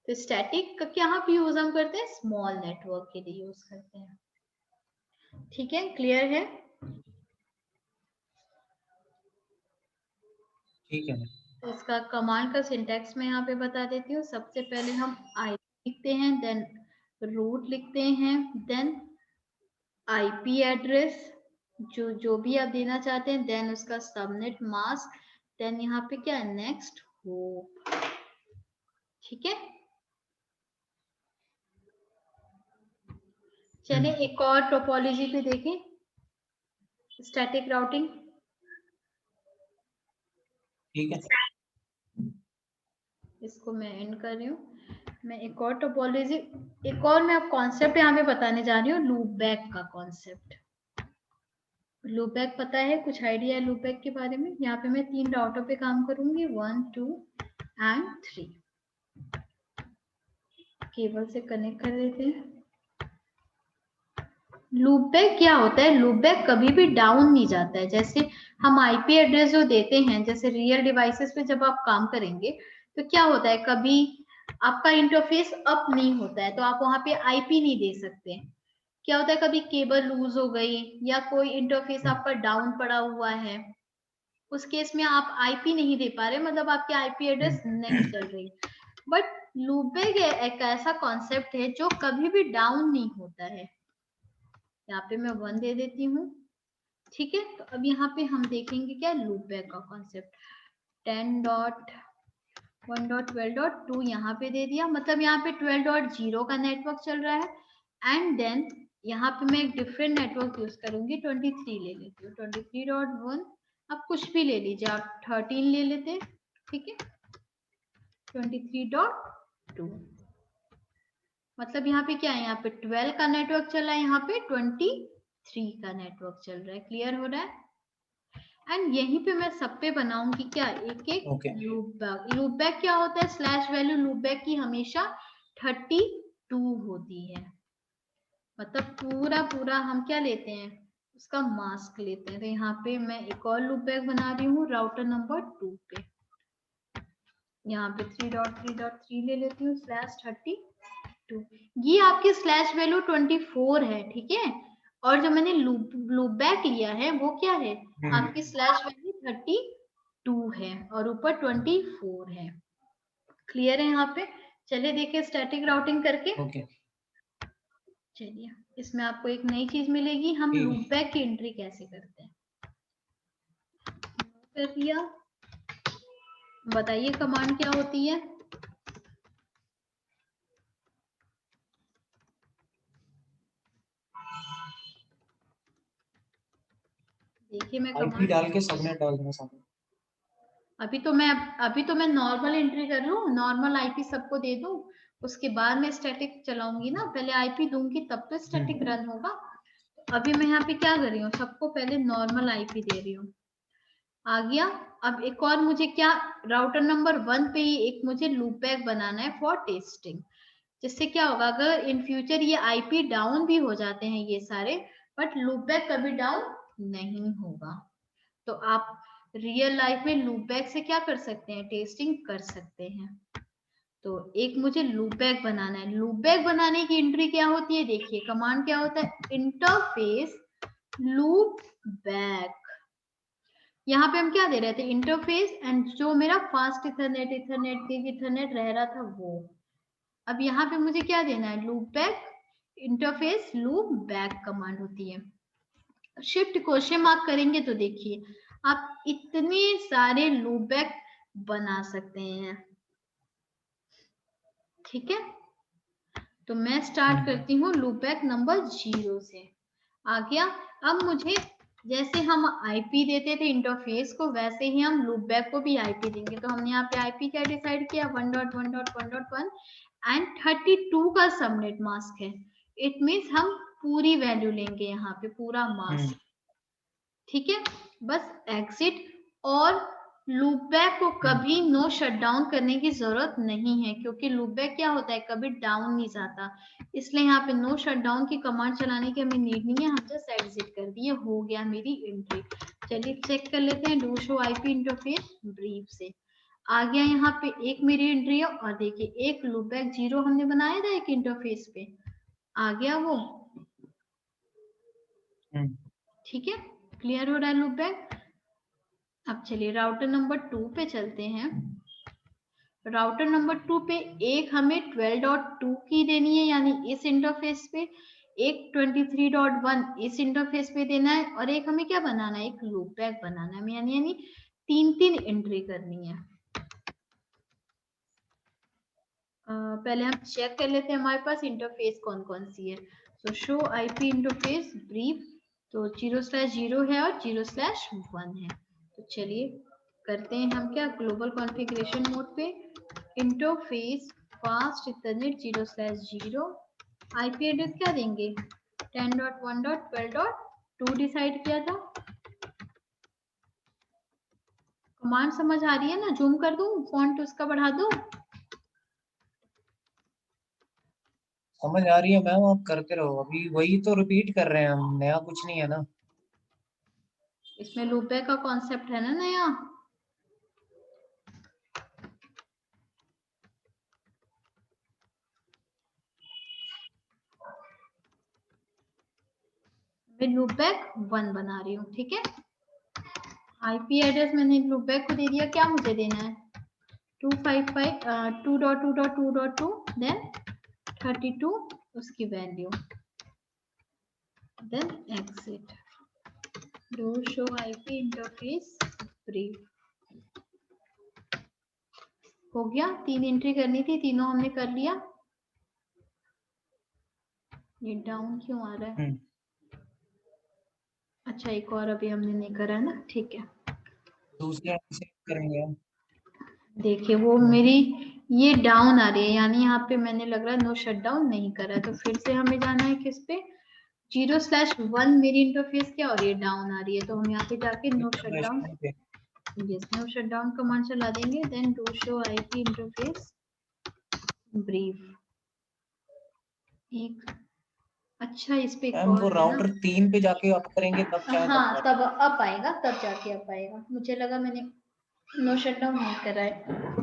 तो स्टैटिक का क्या पे यूज हम करते हैं, स्मॉल नेटवर्क के लिए यूज करते हैं। ठीक है, क्लियर है? ठीक है। तो इसका कमांड का सिंटैक्स मैं यहाँ पे बता देती हूँ। सबसे पहले हम IP लिखते हैं, देन रूट लिखते हैं, देन IP एड्रेस जो भी आप देना चाहते हैं, देन उसका सबनेट मास्क, देन यहाँ पे क्या है, नेक्स्ट होप। ठीक है, चलिए एक और टोपोलॉजी पे देखें, स्टैटिक राउटिंग। ठीक है, इसको मैं एंड कर रही हूँ। मैं एक और टोपोलॉजी, एक और मैं अब कॉन्सेप्ट यहाँ पे बताने जा रही हूँ, लूप बैक का कॉन्सेप्ट। लूप बैक पता है, कुछ आइडिया है लूप बैक के बारे में? यहाँ पे मैं 3 राउटर पे काम करूंगी, 1, 2 एंड 3। केबल से कनेक्ट कर देते हैं। लूप बैक क्या होता है, लूप बैक कभी भी डाउन नहीं जाता है। जैसे हम IP एड्रेस जो देते हैं, जैसे रियल डिवाइसेस पे जब आप काम करेंगे तो क्या होता है, कभी आपका इंटरफेस अप नहीं होता है तो आप वहां पे IP नहीं दे सकते। क्या होता है, कभी केबल लूज हो गई या कोई इंटरफेस आपका डाउन पड़ा हुआ है, उस केस में आप IP नहीं दे पा रहे, मतलब आपकी IP एड्रेस नहीं चल रही। बट लूप बैक एक ऐसा कॉन्सेप्ट है जो कभी भी डाउन नहीं होता है। यहाँ पे मैं 1 दे देती हूँ। ठीक है, तो अब यहाँ पे हम देखेंगे क्या, लूप बैक का कॉन्सेप्ट। 10.1.12.2 यहाँ पे दे दिया, मतलब यहाँ पे 12.0 का नेटवर्क चल रहा है। एंड देन यहाँ पे मैं एक डिफरेंट नेटवर्क यूज करूंगी, 23 ले लेती हूँ, 23.1। आप कुछ भी ले लीजिए, आप 13 ले लेते हैं। ठीक है, 23.2, मतलब यहाँ पे क्या है, यहाँ पे 12 का नेटवर्क चल रहा है, यहाँ पे 23 का नेटवर्क चल रहा है। क्लियर हो रहा है? एंड यहीं पे मैं सब पे बनाऊंगी क्या, एक एक लूप बैक। लूप बैक क्या होता है, स्लैश वैल्यू लूप बैक की हमेशा 32 होती है, मतलब पूरा पूरा हम क्या लेते हैं, उसका मास्क लेते हैं। तो यहाँ पे मैं एक और लूप बैक बना रही हूँ राउटर नंबर 2 पे। यहाँ पे 3.3.3 ले लेती हूँ, /32। ये आपकी स्लैश वैल्यू 24 है। ठीक है, और जो मैंने लूप बैक लिया है वो क्या है, आपकी स्लैश वैल्यू 32 है और ऊपर 24 है। क्लियर है यहाँ पे? चलिए देखिए स्टैटिक राउटिंग करके। चलिए, इसमें आपको एक नई चीज मिलेगी, हम लूप बैक की एंट्री कैसे करते हैं। कर दिया, बताइए कमांड क्या होती है। देखिए मैं आईपी कमांड डाल के सबनेट डाल देना सामने। अभी तो मैं नॉर्मल एंट्री कर लूं, नॉर्मल आईपी सबको दे दूं, उसके बाद मैं स्टैटिक चलाऊंगी ना, पहले आईपी दूंगी तब तो स्टैटिक रन होगा। अभी मैं यहाँ पे क्या कर रही हूँ, सबको पहले नॉर्मल आईपी दे रही हूँ। आ गया। अब एक और मुझे क्या, राउटर नंबर 1 पे ही एक मुझे लूप बैक बनाना है फॉर टेस्टिंग। जिससे क्या होगा, अगर इन फ्यूचर ये आईपी डाउन भी हो जाते हैं ये सारे, बट लूप बैक कभी डाउन नहीं होगा। तो आप रियल लाइफ में लूप बैक से क्या कर सकते हैं, टेस्टिंग कर सकते हैं। तो एक मुझे लूप बैक बनाना है। लूप बैक बनाने की एंट्री क्या होती है, देखिए कमांड क्या होता है, इंटरफेस लूप बैक। यहाँ पे हम क्या दे रहे थे, इंटरफेस एंड जो मेरा फास्ट इथरनेट इथरनेट रह रहा था वो। अब यहाँ पे मुझे क्या देना है, loop back interface loop back command होती है। शिफ्ट क्वेश्चन मार्क करेंगे तो देखिए आप इतने सारे लूप बैक बना सकते हैं। ठीक है, तो मैं स्टार्ट करती हूँ लूप बैक नंबर 0 से। आ गया। अब मुझे, जैसे हम आईपी देते थे इंटरफेस को, वैसे ही हम लूप बैक को भी आईपी देंगे। तो हमने यहाँ पे आईपी क्या डिसाइड किया, 1.1.1.1 एंड 32 का सबनेट मास्क है। इट मीन्स हम पूरी वैल्यू लेंगे यहाँ पे, पूरा मास्क। ठीक है, बस एग्जिट। और लूप बैक को कभी नो शटडाउन करने की जरूरत नहीं है, क्योंकि लूप बैक क्या होता है, कभी डाउन नहीं जाता। इसलिए यहाँ पे नो शटडाउन की कमांड चलाने की हमें नीड नहीं है, हम जस्ट एग्जिट कर दिए, हो गया मेरी एंट्री। चलिए चेक कर लेते हैं do show IP interface brief से। आ गया यहाँ पे एक मेरी एंट्री है, और देखिए एक लूप बैक 0 हमने बनाया था एक इंटरफेस पे, आ गया वो। ठीक है, क्लियर हो रहा है लूप बैक। अब चलिए राउटर नंबर 2 पे चलते हैं। राउटर नंबर 2 पे एक हमें 12.2 की देनी है, यानी इस इंटरफेस पे, एक 23.1 इस इंटरफेस पे देना है, और एक हमें क्या बनाना है, एक लूप बैक बनाना है, यानी 3 एंट्री करनी है। पहले हम चेक कर लेते हैं हमारे पास इंटरफेस कौन कौन सी है। तो शो आईपी इंटरफेस ब्रीफ, तो 0/0 है और 0/1 है। तो चलिए करते हैं हम क्या, ग्लोबल कॉन्फ़िगरेशन मोड पे interface fast ethernet 0/0। IP address क्या देंगे, 10.1.12.2 डिसाइड किया था। कमांड समझ आ रही है ना, जूम कर दूं, फॉन्ट उसका बढ़ा दूं। समझ आ रही है मैम, आप करते रहो, अभी वही तो रिपीट कर रहे हैं हम, नया कुछ नहीं है ना। इसमें लूप बैक का कॉन्सेप्ट है ना नया। मैं लूप बैक 1 बना रही हूँ। ठीक है, आईपी एड्रेस मैंने लूप बैक को दे दिया, क्या मुझे देना है, 255 2.2.2.2 देन 32 उसकी value, then exit. Do show IP interface brief. हो गया, 3 एंट्री करनी थी, तीनों हमने कर लिया। ये डाउन क्यों आ रहा है, अच्छा एक और अभी हमने नहीं करा है ना, ठीक है। दूसरे से करेंगे हम। देखिए वो मेरी ये डाउन आ रही है, यानी यहाँ पे मैंने लग रहा है नो शटडाउन नहीं करा है। तो फिर से हमें जाना है किस पे, 0/1 मेरी इंटरफेस क्या, और ये डाउन आ रही है, तो हम यहाँ पे जाके no shutdown, yes no shutdown command चला देंगे। Then do show IP interface brief. एक, अच्छा इस पे एक मैम और वो है ना, राउटर 3 पे जाके अप करेंगे तब शायद अप हाँ कर। तब अप आएगा, तब जाके अप आएगा। मुझे लगा मैंने नो शटडाउन नहीं करा है।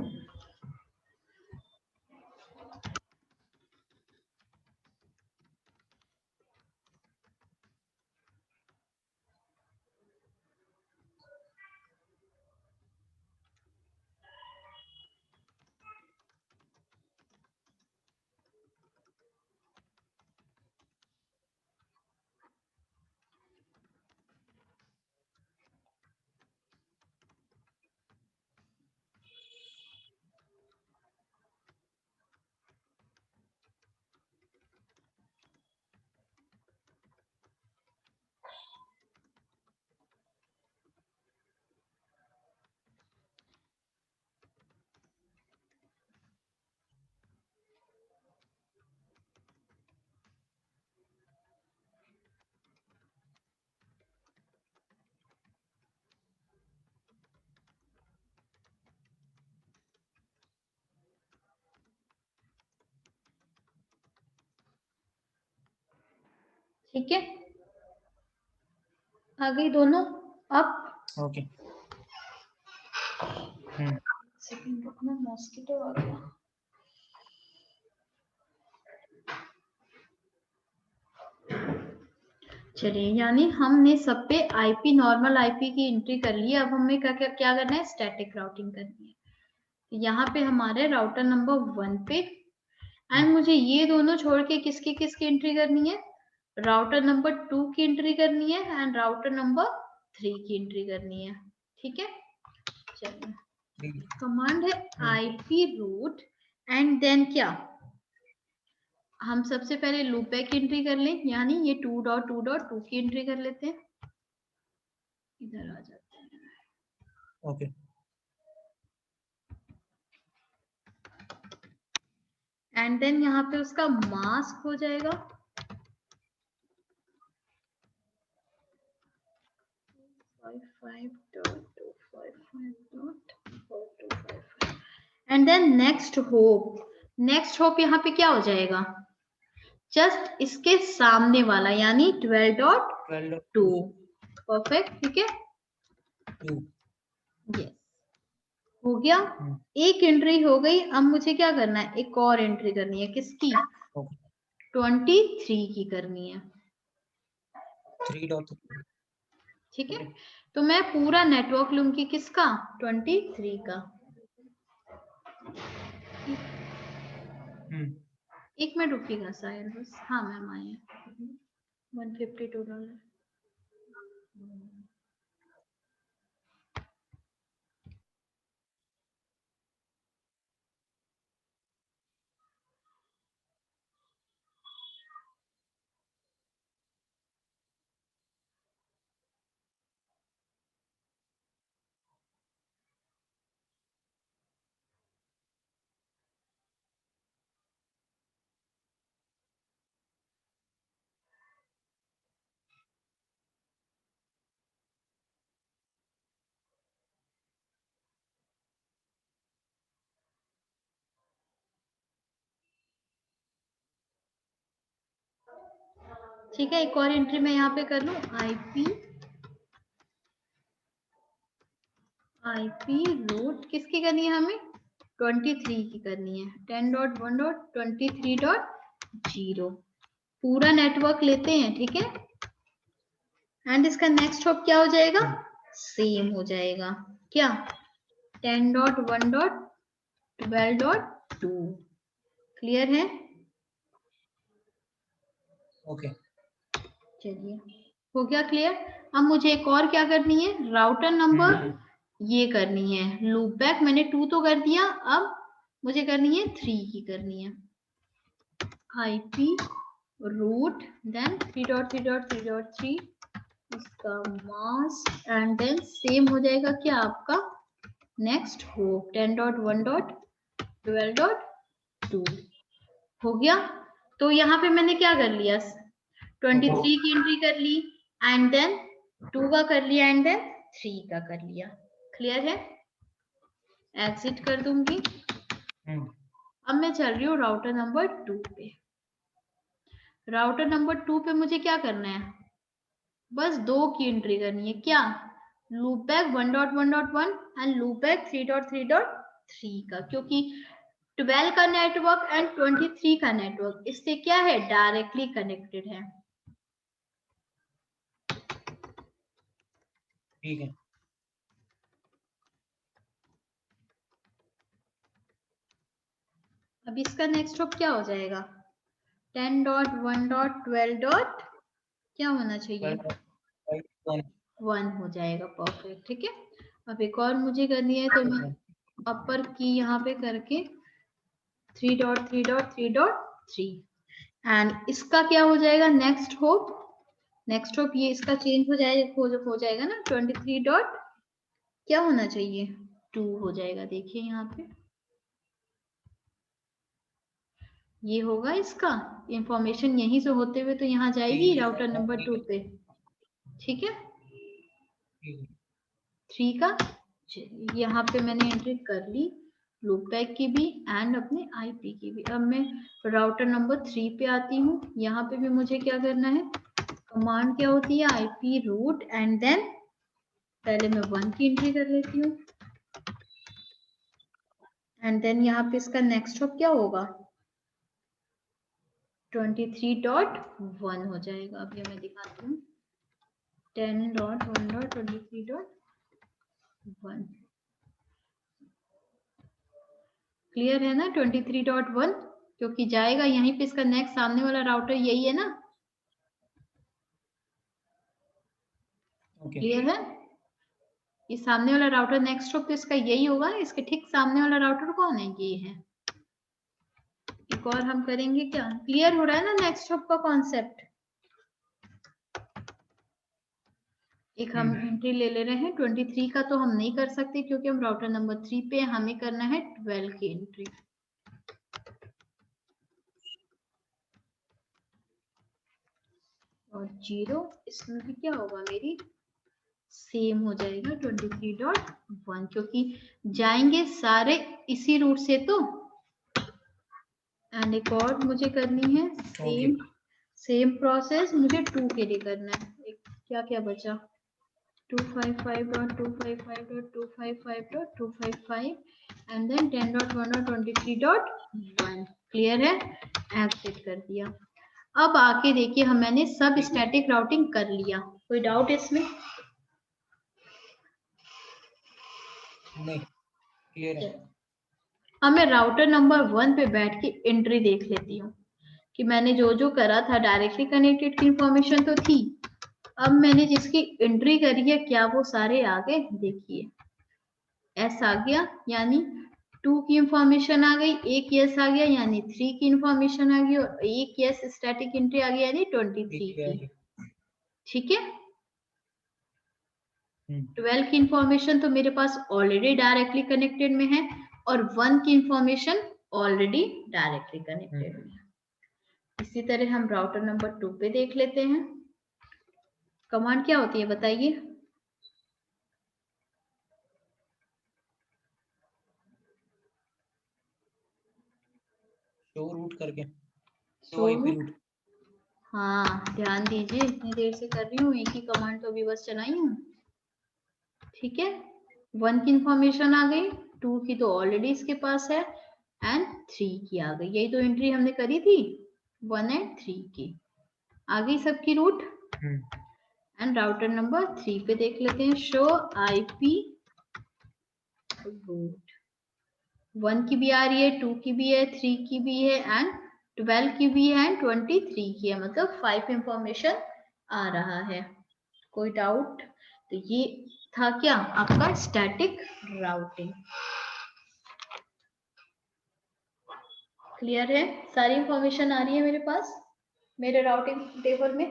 ठीक है, आ गई दोनों। अब ओके। सेकंड रुकना, मॉस्किटो आ गया। चलिए, यानी हमने सब पे आईपी, नॉर्मल आईपी की एंट्री कर ली। अब हमें क्या करना है, स्टैटिक राउटिंग करनी है। यहाँ पे हमारे राउटर नंबर 1 पे, एंड मुझे ये दोनों छोड़ के किसकी एंट्री करनी है, राउटर नंबर 2 की एंट्री करनी है एंड राउटर नंबर 3 की एंट्री करनी है। ठीक है, चलिए, कमांड है आईपी रूट एंड देन क्या, हम सबसे पहले लूपबैक की एंट्री कर लें, यानी ये 2.2.2 की एंट्री कर लेते हैं। इधर आ जाते हैं। ओके। एंड देन यहाँ पे उसका मास्क हो जाएगा एंड देन नेक्स्ट होप यहाँ पे क्या हो जाएगा, जस्ट इसके सामने वाला, यानी 12.2। परफेक्ट, ठीक है, यस, हो गया। एक एंट्री हो गई। अब मुझे क्या करना है, एक और एंट्री करनी है, किसकी, 23 की करनी है। 3.3। ठीक है, तो मैं पूरा नेटवर्क लूंगी किसका, 23 का। एक मिनट रुकिएगा शायद बस, हाँ मैम आए हैं, $152। ठीक है, एक और एंट्री मैं यहाँ पे कर लूं, आईपी रूट किसकी करनी है हमें, 23 की करनी है, 10.1.23.0 पूरा नेटवर्क लेते हैं। ठीक है, एंड इसका नेक्स्ट हॉप क्या हो जाएगा, सेम हो जाएगा, क्या, 10.1.12.2। क्लियर है, ओके। चलिए, हो गया क्लियर। अब मुझे एक और क्या करनी है, राउटर नंबर ये करनी है, लूप बैक मैंने 2 तो कर दिया, अब मुझे करनी है 3 की करनी है, आईपी रूट देन 3.3.3.3 इसका मास्क एंड देन सेम हो जाएगा क्या आपका नेक्स्ट होप 10.1.12.2 हो गया। तो यहाँ पे मैंने क्या कर लिया, 23 की एंट्री कर ली एंड देन 2 का कर लिया एंड देन 3 का कर लिया। क्लियर है, एग्जिट कर दूंगी। अब मैं चल रही हूँ राउटर नंबर 2 पे। राउटर नंबर 2 पे मुझे क्या करना है, बस 2 की एंट्री करनी है, क्या, लूपबैक 1.1.1 एंड लूपबैक 3.3.3 का, क्योंकि 12 का नेटवर्क एंड 23 का नेटवर्क इससे क्या है, डायरेक्टली कनेक्टेड है। ठीक है, अब इसका नेक्स्ट हॉप क्या हो जाएगा, 10.1.12. क्या होना चाहिए, 1 हो जाएगा। परफेक्ट, ठीक है। अब एक और मुझे करनी है, तो मैं अपर की यहाँ पे करके 3.3.3.3 एंड इसका क्या हो जाएगा नेक्स्ट होप, ये इसका चेंज हो जाएगा ना 23 डॉट क्या होना चाहिए 2 हो जाएगा। देखिए यहाँ पे ये होगा, इसका इंफॉर्मेशन यहीं से होते हुए तो यहाँ जाएगी राउटर नंबर 2 पे। ठीक है, 3 का यहाँ पे मैंने एंट्री कर ली, लूप बैक की भी एंड अपने आईपी की भी। अब मैं राउटर नंबर 3 पे आती हूँ, यहाँ पे भी मुझे क्या करना है, कमांड क्या होती है? IP रूट एंड देन पहले मैं 1 की एंट्री कर लेती हूँ एंड देन यहाँ पे इसका नेक्स्ट हॉप क्या होगा? 23.1 हो जाएगा। अब ये मैं दिखाती हूँ 10.1.23.1 क्लियर है ना? 23.1 क्योंकि जाएगा यहीं पे, इसका नेक्स्ट सामने वाला राउटर यही है ना। क्लियर है? ये सामने वाला राउटर नेक्स्ट हॉप तो इसका यही होगा। इसके ठीक सामने वाला राउटर कौन है? ये है। एक और हम करेंगे क्या? क्लियर हो रहा है ना नेक्स्ट हॉप का कॉन्सेप्ट? एक हम एंट्री ले रहे हैं 23 का, तो हम नहीं कर सकते क्योंकि हम राउटर नंबर 3 पे, हमें करना है 12 की एंट्री। और 0 इसमें भी क्या होगा? मेरी सेम हो जाएगा 23.1 क्योंकि जाएंगे सारे इसी रूट से। तो एंड एक और मुझे करनी है सेम प्रोसेस मुझे 2 के लिए करना है। क्या क्या बचा? 255.255.255.255 एंड देन 10.1.23.1 क्लियर है? एग्जिट कर दिया। अब आके देखिए, हम मैंने सब स्टैटिक राउटिंग कर लिया। कोई डाउट इसमें? नहीं, क्लियर है। अब मैं राउटर नंबर 1 पे बैठ के एंट्री देख लेती हूँ कि मैंने जो जो करा था। डायरेक्टली कनेक्टेड की इंफॉर्मेशन तो थी, अब मैंने जिसकी एंट्री करी है क्या वो सारे आ गए? देखिए एस आ गया यानी 2 की इंफॉर्मेशन आ गई, एक यस आ गया यानी 3 की इंफॉर्मेशन आ गई, और एक यस स्टैटिक एंट्री आ गई यानी 23 की। ठीक है? 12 की इंफॉर्मेशन तो मेरे पास ऑलरेडी डायरेक्टली कनेक्टेड में है और 1 की इंफॉर्मेशन ऑलरेडी डायरेक्टली कनेक्टेड में है। इसी तरह हम राउटर नंबर 2 पे देख लेते हैं। कमांड क्या होती है बताइए? शो रूट करके, शो आईपी रूट। रूट। हाँ ध्यान दीजिए, इतनी देर से कर रही हूँ, एक ही कमांड तो अभी बस चलाई हूँ। ठीक है? 1 की इंफॉर्मेशन आ गई, 2 की तो ऑलरेडी इसके पास है एंड 3 की आ गई। यही तो एंट्री हमने करी थी 1 एंड 3 की। आ गई सबकी रूट। एंड राउटर नंबर 3 पे देख लेते हैं। शो आईपी रूट 1 की भी आ रही है, 2 की भी है, 3 की भी है एंड 12 की भी है एंड 23 की है, मतलब 5 इंफॉर्मेशन आ रहा है। कोई डाउट? तो ये था क्या आपका स्टैटिक राउटिंग। क्लियर है? सारी इंफॉर्मेशन आ रही है मेरे पास मेरे राउटिंग टेबल में।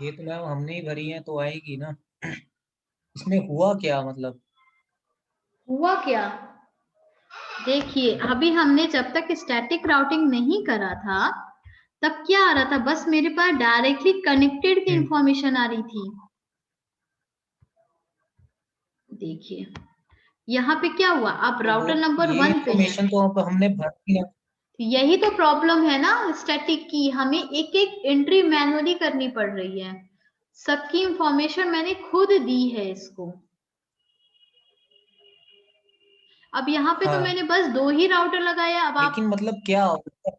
ये तो मैम हमने ही भरी है तो आएगी ना। इसमें हुआ क्या मतलब? हुआ क्या? देखिए अभी हमने जब तक स्टैटिक राउटिंग नहीं करा था तब क्या आ रहा था? बस मेरे पास डायरेक्टली कनेक्टेड की इंफॉर्मेशन आ रही थी। देखिए यहाँ पे क्या हुआ? अब तो राउटर नंबर ये 1 पे है। इंफॉर्मेशन तो अब हमने भर दिया। यही तो प्रॉब्लम है ना स्टैटिक की, हमें एक एक एंट्री मैनुअली करनी पड़ रही है। सबकी इंफॉर्मेशन मैंने खुद दी है इसको। अब यहाँ पे तो मैंने बस 2 ही राउटर लगाया। अब लेकिन आप मतलब क्या होगा?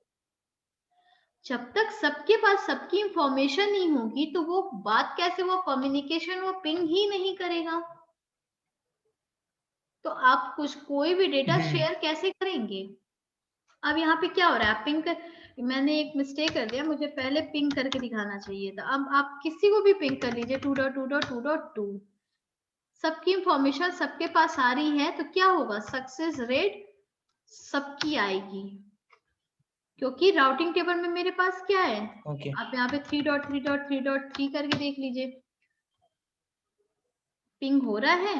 जब तक सबके पास सबकी इंफॉर्मेशन नहीं होगी तो वो बात कैसे, वो कम्युनिकेशन वो पिंग ही नहीं करेगा। तो आप कुछ कोई भी डेटा शेयर कैसे करेंगे? अब यहाँ पे क्या हो रहा है? पिंग कर, मैंने एक मिस्टेक कर दिया, मुझे पहले पिंग करके दिखाना चाहिए था। अब आप किसी को भी पिंग कर लीजिए 2.2.2.2, सबकी इंफॉर्मेशन सबके पास आ रही है तो क्या होगा? सक्सेस रेट सबकी आएगी क्योंकि राउटिंग टेबल में मेरे पास क्या है? आप यहाँ पे 3.3.3.3 करके देख लीजिए, पिंग हो रहा है।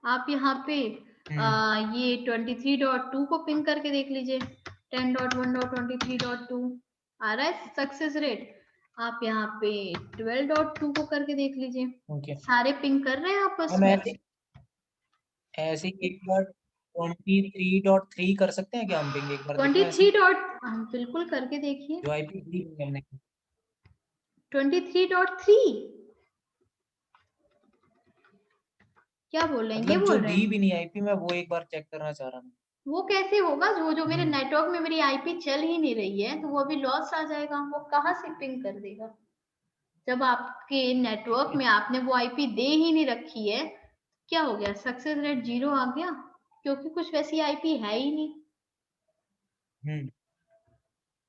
आप यहाँ पे ये 23.2 को पिंग करके देख लीजिए, 10.1.23.2 आ रहा है सक्सेस रेट। आप यहाँ पे 12.2 को करके देख लीजिए, सारे पिंग कर रहे हैं आपस में। ऐसे एक बार 23.3 कर सकते हैं क्या हम पिंग एक बार? 23 डॉट, हम बिल्कुल करके देखिए। जो IP हमने 23.3 क्या बोल रहे हैं? ये मतलब बोल जो रहे दी हैं? भी नहीं IP, मैं वो एक बार चेक करना चाह रहा हूँ। वो कैसे होगा? जो मेरे नेटवर्क में मेरी आईपी चल ही नहीं रही है, तो वो अभी लॉस आ जाएगा। वो कहाँ से पिंग कर देगा? जब आपके नेटवर्क में आपने वो आईपी दे ही नहीं रखी है, क्या हो गया? सक्सेस रेट 0 आ गया, क्योंकि कुछ वैसी आईपी है ही नहीं।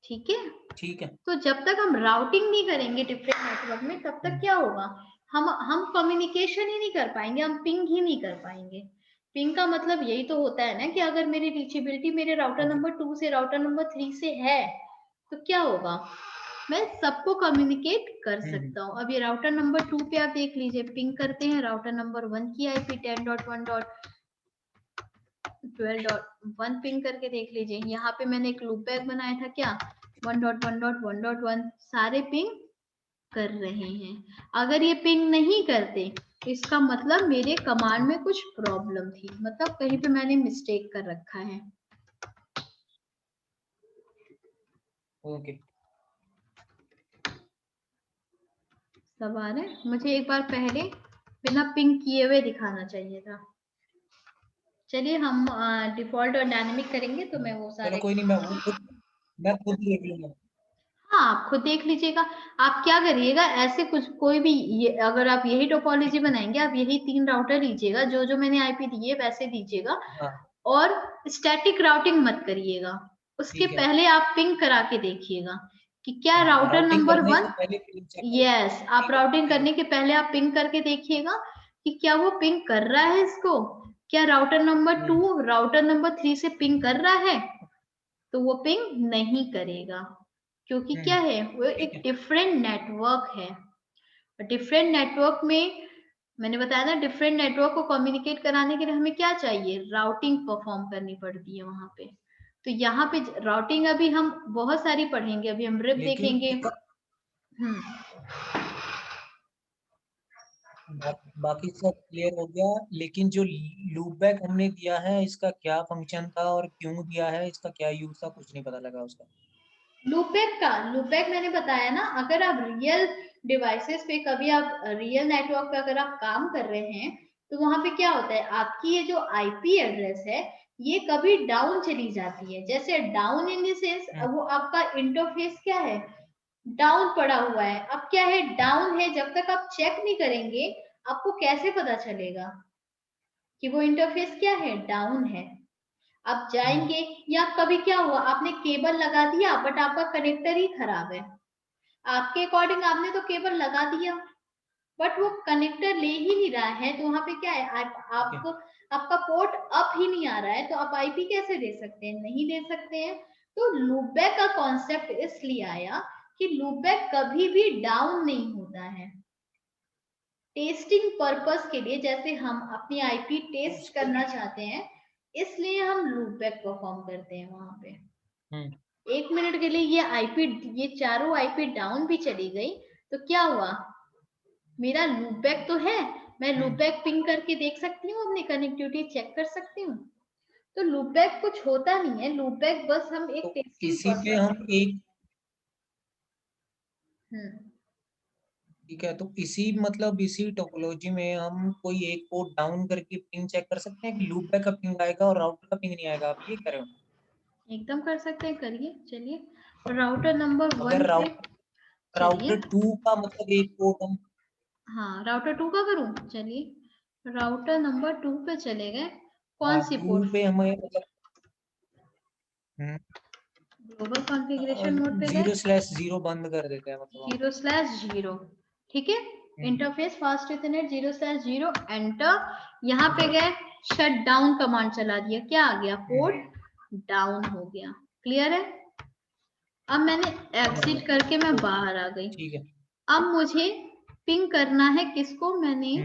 ठीक है, ठीक है। तो जब तक हम राउटिंग नहीं करेंगे डिफरेंट नेटवर्क में, तब तक क्या होगा? हम कम्युनिकेशन ही नहीं कर पाएंगे, हम पिंग ही नहीं कर पाएंगे। पिंग का मतलब यही तो होता है ना कि अगर मेरी रीचेबिलिटी मेरे राउटर नंबर 2 से राउटर नंबर 3 से है, तो क्या होगा? मैं सबको कम्युनिकेट कर सकता हूँ। अब ये राउटर नंबर 2 पे आप देख लीजिए, पिंग करते हैं राउटर नंबर 1 की आईपी 10.1.12.1 पिंग करके देख लीजिए। यहाँ पे मैंने एक लूप बैक बनाया था, क्या 1.1.1.1 सारे पिंग कर रहे हैं। अगर ये पिंग नहीं करते, इसका मतलब मेरे कमांड में कुछ प्रॉब्लम थी, मतलब कहीं पे मैंने मिस्टेक कर रखा है। ओके, सब आ रहे हैं? मुझे एक बार पहले बिना पिंग किए हुए दिखाना चाहिए था। चलिए हम डिफॉल्ट और डायनेमिक करेंगे, तो मैं वो चलो सारे, कोई नहीं, मैं खुद देख लूंगा। हाँ आप खुद देख लीजिएगा। आप क्या करिएगा, ऐसे कुछ कोई भी अगर आप यही टोपोलॉजी बनाएंगे, आप यही 3 राउटर लीजिएगा, जो जो मैंने आईपी दिए वैसे दीजिएगा, हाँ और स्टैटिक राउटिंग मत करिएगा। उसके ठीक है। पहले आप पिंग करा के देखिएगा कि क्या हाँ, राउटर राउटिंग नंबर करने 1, से पहले पिंग चेक यस, आप ठीक है, राउटिंग ठीक है। करने के पहले आप पिंग करके देखिएगा कि क्या वो पिंग कर रहा है इसको। क्या राउटर नंबर 2 राउटर नंबर 3 से पिंग कर रहा है? तो वो पिंग नहीं करेगा, क्योंकि क्या है, वो ठीक एक है। डिफरेंट नेटवर्क है। डिफरेंट नेटवर्क में, मैंने बताया ना, डिफरेंट नेटवर्क को कम्युनिकेट कराने के लिए हमें क्या चाहिए? राउटिंग परफॉर्म करनी पड़ती है वहां पे। तो यहाँ पे राउटिंग अभी हम बहुत सारी पढ़ेंगे, अभी हम रिप लेकिन देखेंगे। इसका बाकी सब क्लियर हो गया, लेकिन जो लूप बैक हमने दिया है, इसका क्या फंक्शन था और क्यों दिया है, इसका क्या यूज था, कुछ नहीं पता लगा उसका। लूपबैक मैंने बताया ना, अगर आप रियल डिवाइसेस पे, कभी आप रियल नेटवर्क पे अगर आप काम कर रहे हैं, तो वहां पे क्या होता है, आपकी ये जो आईपी एड्रेस है, ये कभी डाउन चली जाती है। जैसे डाउन इन द सेंस, वो आपका इंटरफेस क्या है, डाउन पड़ा हुआ है। अब क्या है, डाउन है, जब तक आप चेक नहीं करेंगे, आपको कैसे पता चलेगा कि वो इंटरफेस क्या है, डाउन है? आप जाएंगे, या कभी क्या हुआ, आपने केबल लगा दिया बट आपका कनेक्टर ही खराब है, आपके अकॉर्डिंग आपने तो केबल लगा दिया, बट वो कनेक्टर ले ही नहीं रहा है, तो वहां पे क्या है, आपको आपका पोर्ट अप ही नहीं आ रहा है, तो आप आईपी कैसे दे सकते हैं? नहीं दे सकते हैं। तो लूपबैक का कॉन्सेप्ट इसलिए आया कि लूपबैक कभी भी डाउन नहीं होता है। टेस्टिंग पर्पस के लिए, जैसे हम अपनी आईपी टेस्ट करना चाहते हैं, इसलिए हम लूपबैक परफॉर्म करते हैं वहां पे। 1 मिनट के लिए ये चारों आईपी डाउन भी चली गई, तो क्या हुआ, मेरा लूपबैक तो है, मैं लूपबैक पिंग करके देख सकती हूँ, अपनी कनेक्टिविटी चेक कर सकती हूँ। तो लूपबैक कुछ होता नहीं है, लूपबैक बस हम एक तो टेस्टिंग इसी पे पर्पस। हम एक ठीक है, तो इसी टोपोलॉजी में हम कोई एक पोर्ट डाउन करके पिंग चेक कर सकते हैं कि लूप बैक का पिंग आएगा और राउटर का पिंग नहीं आएगा, आप ये कह रहे हो? एकदम कर सकते हैं, करिए चलिए। राउटर नंबर 1 अगर पे चलिए, राउटर 2 का मतलब एक पोर्ट हम हाँ राउटर 2 का करूं, चलिए राउटर नंबर 2 पे चले गए। कौन सी 2 पोर्ट? पे हमें मतलब ग्लोबल कॉन्फ़िगरेशन मोड पे गए, 0/0 बंद कर देते हैं मतलब हम। 0/0, ठीक है। Interface fast ethernet 0/0 enter. यहाँ पे गए, शट डाउन कमांड चला दिया, क्या आ गया, पोर्ट डाउन हो गया। क्लियर है? अब मैंने एग्जिट करके मैं बाहर आ गई। ठीक है। अब मुझे पिंग करना है किसको, मैंने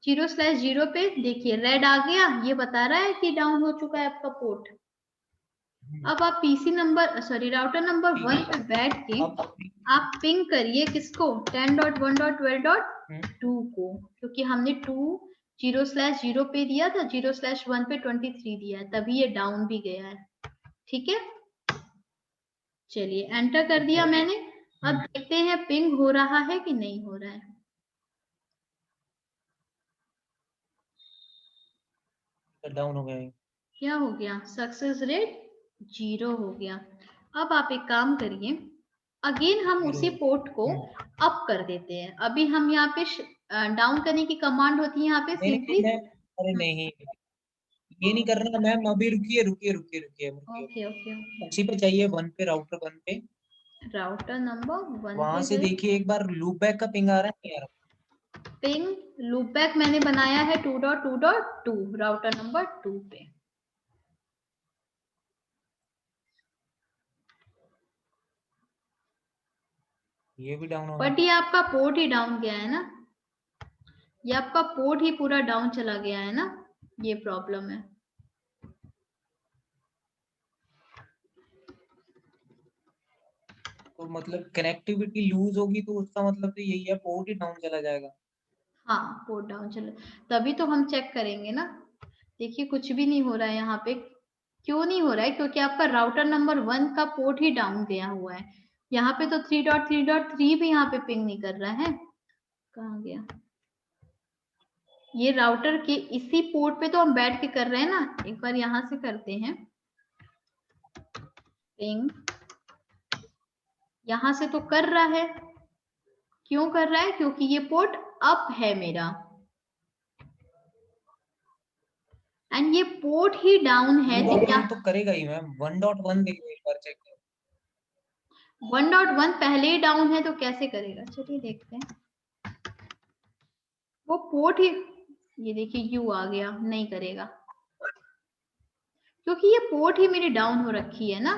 0/0 पे, देखिए रेड आ गया, ये बता रहा है कि डाउन हो चुका है आपका पोर्ट। अब आप PC number, sorry router number 1 पे बैठ के आप पिंग करिए किसको, 10.1.12.2 को, क्योंकि हमने 2 0/0 पे दिया था, 0/1 पे 23 दिया है, तभी ये डाउन भी गया है। ठीक है, चलिए एंटर कर दिया मैंने। अब देखते हैं पिंग हो रहा है कि नहीं हो रहा है। डाउन हो गया। क्या हो गया? सक्सेस रेट 0 हो गया। अब आप एक काम करिए, अगेन हम उसी पोर्ट को अप कर देते हैं। अभी हम यहाँ पे डाउन करने की कमांड होती है यहाँ पे सिंपली। अरे नहीं, ये नहीं करना मैम, अभी रुकिए रुकिए रुकिए रुकिए रुकिए। Okay okay okay. उसी पे चाहिए, 1 पे, राउटर 1 पे। राउटर नंबर 1 वहां पे से गए। देखिए एक बार लूप बैक का पिंग आ रहा है यार। पिंग लूप बैक मैंने बनाया है 2.2.2 राउटर नंबर 2 पे। ये भी डाउन हो गया। बट ये आपका पोर्ट ही डाउन गया है ना, ये आपका पोर्ट ही पूरा डाउन चला गया है ना, ये प्रॉब्लम है। तो मतलब कनेक्टिविटी लूज होगी तो उसका मतलब तो यही है, पोर्ट ही डाउन चला जाएगा। हाँ पोर्ट डाउन चला, तभी तो हम चेक करेंगे ना। देखिए कुछ भी नहीं हो रहा है यहाँ पे। क्यों नहीं हो रहा है? क्योंकि आपका राउटर नंबर 1 का पोर्ट ही डाउन गया हुआ है। यहाँ पे तो 3.3.3 भी यहाँ पे पिंग नहीं कर रहा है। कहाँ गया? ये राउटर के इसी पोर्ट पे तो हम बैठ के कर रहे हैं ना। एक बार यहाँ से करते हैं पिंग, यहाँ से तो कर रहा है। क्यों कर रहा है? क्योंकि ये पोर्ट अप है मेरा, एंड ये पोर्ट ही डाउन है। तो क्या तो करेगा ही मैम। 1.1 देखो एक बार, चेक करो। 1.1 पहले ही डाउन है तो कैसे करेगा? चलिए देखते हैं। वो पोर्ट ही, ये देखिए यू आ गया, नहीं करेगा क्योंकि ये पोर्ट ही मेरी डाउन हो रखी है ना।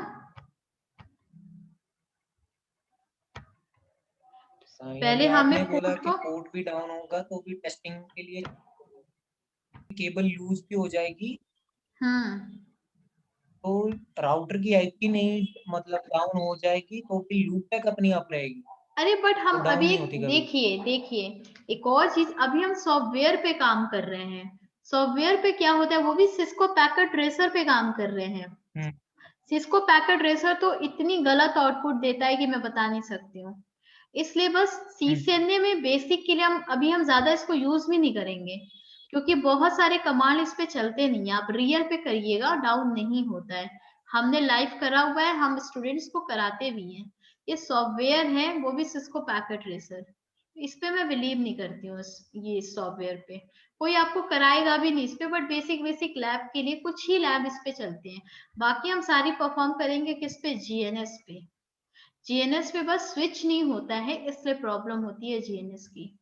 पहले हमें आपने बोला पोर्ट कि को, पोर्ट भी डाउन होगा तो भी टेस्टिंग के लिए केबल लूज भी हो जाएगी। तो राउटर की आईपी नहीं, मतलब डाउन हो जाएगी तो फिर लूप बैक अपनी आप रहेगी। अरे बट हम तो डाउन अभी नहीं एक होती कभी। देखिए देखिए एक और चीज, अभी हम सॉफ्टवेयर पे काम कर रहे हैं। सॉफ्टवेयर पे क्या होता है, वो भी सिस्को पैकेट ट्रेसर पे काम कर रहे हैं। सिस्को पैकेट रेसर तो इतनी गलत आउटपुट देता है कि मैं बता नहीं सकती हूँ। इसलिए बस सीसीएनए में बेसिक के लिए हम ज्यादा इसको यूज भी नहीं करेंगे, क्योंकि बहुत सारे कमांड इस पे चलते नहीं है। आप रियल पे करिएगा, डाउन नहीं होता है। हमने लाइव करा हुआ है, हम स्टूडेंट्स को कराते भी हैं। ये सॉफ्टवेयर है, वो भी सिस्को पैकेट रेसर। इस पे मैं बिलीव नहीं करती हूँ। ये सॉफ्टवेयर पे कोई आपको कराएगा भी नहीं इस पे, बट बेसिक बेसिक लैब के लिए कुछ ही लैब इस पे चलते हैं। बाकी हम सारी परफॉर्म करेंगे किस पे? जीएनएस पे। जीएनएस पे बस स्विच नहीं होता है, इसलिए प्रॉब्लम होती है जीएनएस की।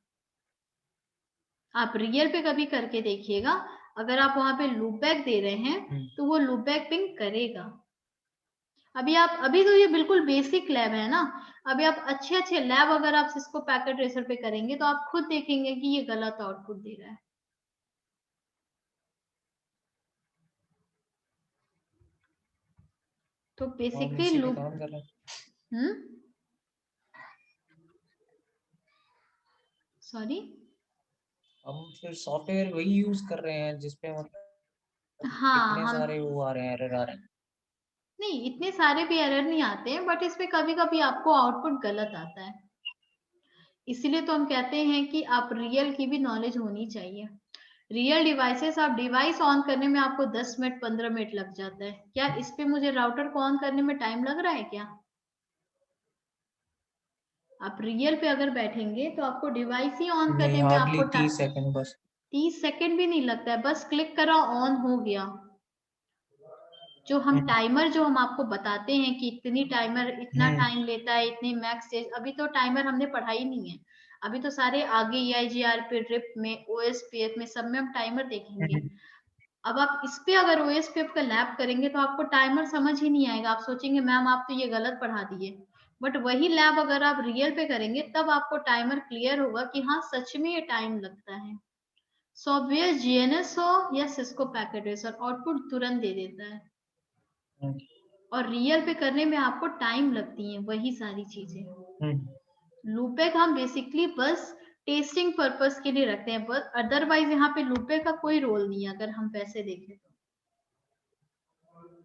आप रियल पे कभी करके देखिएगा, अगर आप वहां पे लूप बैक दे रहे हैं तो वो लूप बैक पिंग करेगा। अभी तो ये बिल्कुल बेसिक लैब है ना। अभी आप अच्छे अच्छे लैब अगर आप सिस्को पैकेट रेसर पे करेंगे तो आप खुद देखेंगे कि ये गलत आउटपुट दे रहा है। तो बेसिकली लूप, काम कर रहे हैं। सॉरी, हम फिर सॉफ्टवेयर वही यूज कर रहे हैं जिसपे मतलब हाँ इतने हम, सारे वो आ रहे हैं, एरर आ रहे हैं। नहीं इतने सारे भी एरर नहीं आते हैं, बट इसमें कभी कभी आपको आउटपुट गलत आता है। इसीलिए तो हम कहते हैं कि आप रियल की भी नॉलेज होनी चाहिए। रियल डिवाइसेस, आप डिवाइस ऑन करने में आपको 10 मिनट 15 मिनट लग जाता है, क्या इस पे मुझे राउटर को ऑन करने में टाइम लग रहा है क्या? आप रियल पे अगर बैठेंगे तो आपको डिवाइस ही ऑन करने नहीं, में हार्डली आपको 30 सेकंड बस। 30 सेकेंड भी नहीं लगता है, बस क्लिक करा ऑन हो गया। जो हम टाइमर जो हम आपको बताते हैं कि इतनी टाइमर इतना टाइम लेता है, इतनी मैक्स स्टेज, अभी तो टाइमर हमने पढ़ाई नहीं है। अभी तो सारे आगे EIGR पे, ड्रिप में, OSPF में, सब में हम टाइमर देखेंगे। अब आप इस पे अगर OSPF का लैब करेंगे तो आपको टाइमर समझ ही नहीं आएगा। आप सोचेंगे मैम आप तो ये गलत पढ़ा दिए। बट वही लैब अगर आप रियल पे करेंगे तब आपको टाइमर क्लियर होगा कि हाँ सच में ये टाइम लगता है। सॉफ्टवेयर जीएनएस हो या सिस्को पैकेट रेसर, आउटपुट तुरंत दे देता है। और रियल पे करने में आपको टाइम लगती है वही सारी चीजें। लूपबैक हम बेसिकली बस टेस्टिंग पर्पस के लिए रखते हैं बस, अदरवाइज यहाँ पे लूपबैक का कोई रोल नहीं है अगर हम पैसे देखें तो,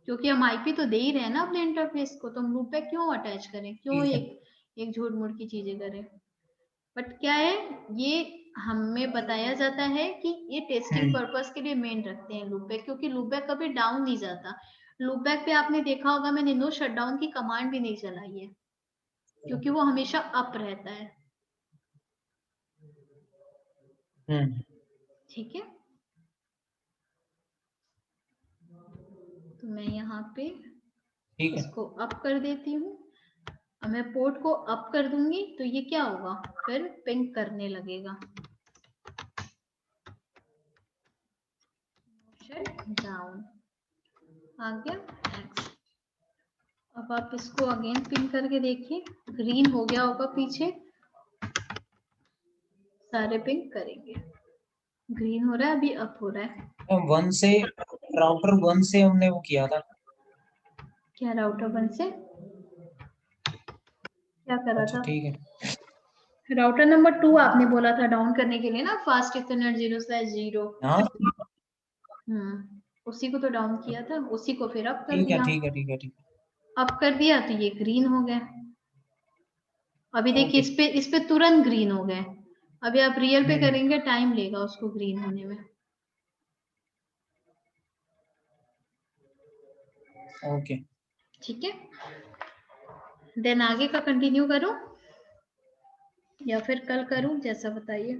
क्योंकि हम आईपी तो दे ही रहे हैं ना अपने इंटरफेस को, तो हम लूपबैक क्यों अटैच करें, क्यों एक झूठ मूठ की चीजें करें। बट क्या है, ये हमें बताया जाता है कि ये टेस्टिंग पर्पस के लिए मेन रखते हैं लूपबैक, क्योंकि लूपबैक कभी डाउन नहीं जाता। लूपबैक पे आपने देखा होगा मैंने नो शटडाउन की कमांड भी नहीं चलाई है, क्योंकि वो हमेशा अप रहता है। ठीक है, तो मैं यहाँ पे इसको अप कर देती हूँ। अब मैं पोर्ट को अप कर दूंगी तो ये क्या होगा, फिर पिंग करने लगेगा। डाउन आ गया X। अब आप इसको अगेन पिंग करके देखिए, ग्रीन हो गया होगा पीछे, सारे पिंग करेंगे, ग्रीन हो रहा है, अभी अप हो रहा है। वन से राउटर 1 से हमने वो किया था। क्या राउटर 1 से क्या करा था? ठीक है, राउटर नंबर 2 आपने बोला था डाउन करने के लिए ना, फास्ट इथरनेट 0/0। हाँ उसी को तो डाउन किया था, उसी को फिर अप कर ठीक है, दिया। ठीक है, ठीक है, ठीक है। अप कर दिया तो ये ग्रीन हो गए। अभी देखिए इस पे तुरंत ग्रीन हो गए। अभी आप रियल पे करेंगे टाइम लेगा उसको ग्रीन होने में। ओके, ठीक है, देन आगे का कंटिन्यू करूं या फिर कल करूं, जैसा बताइए।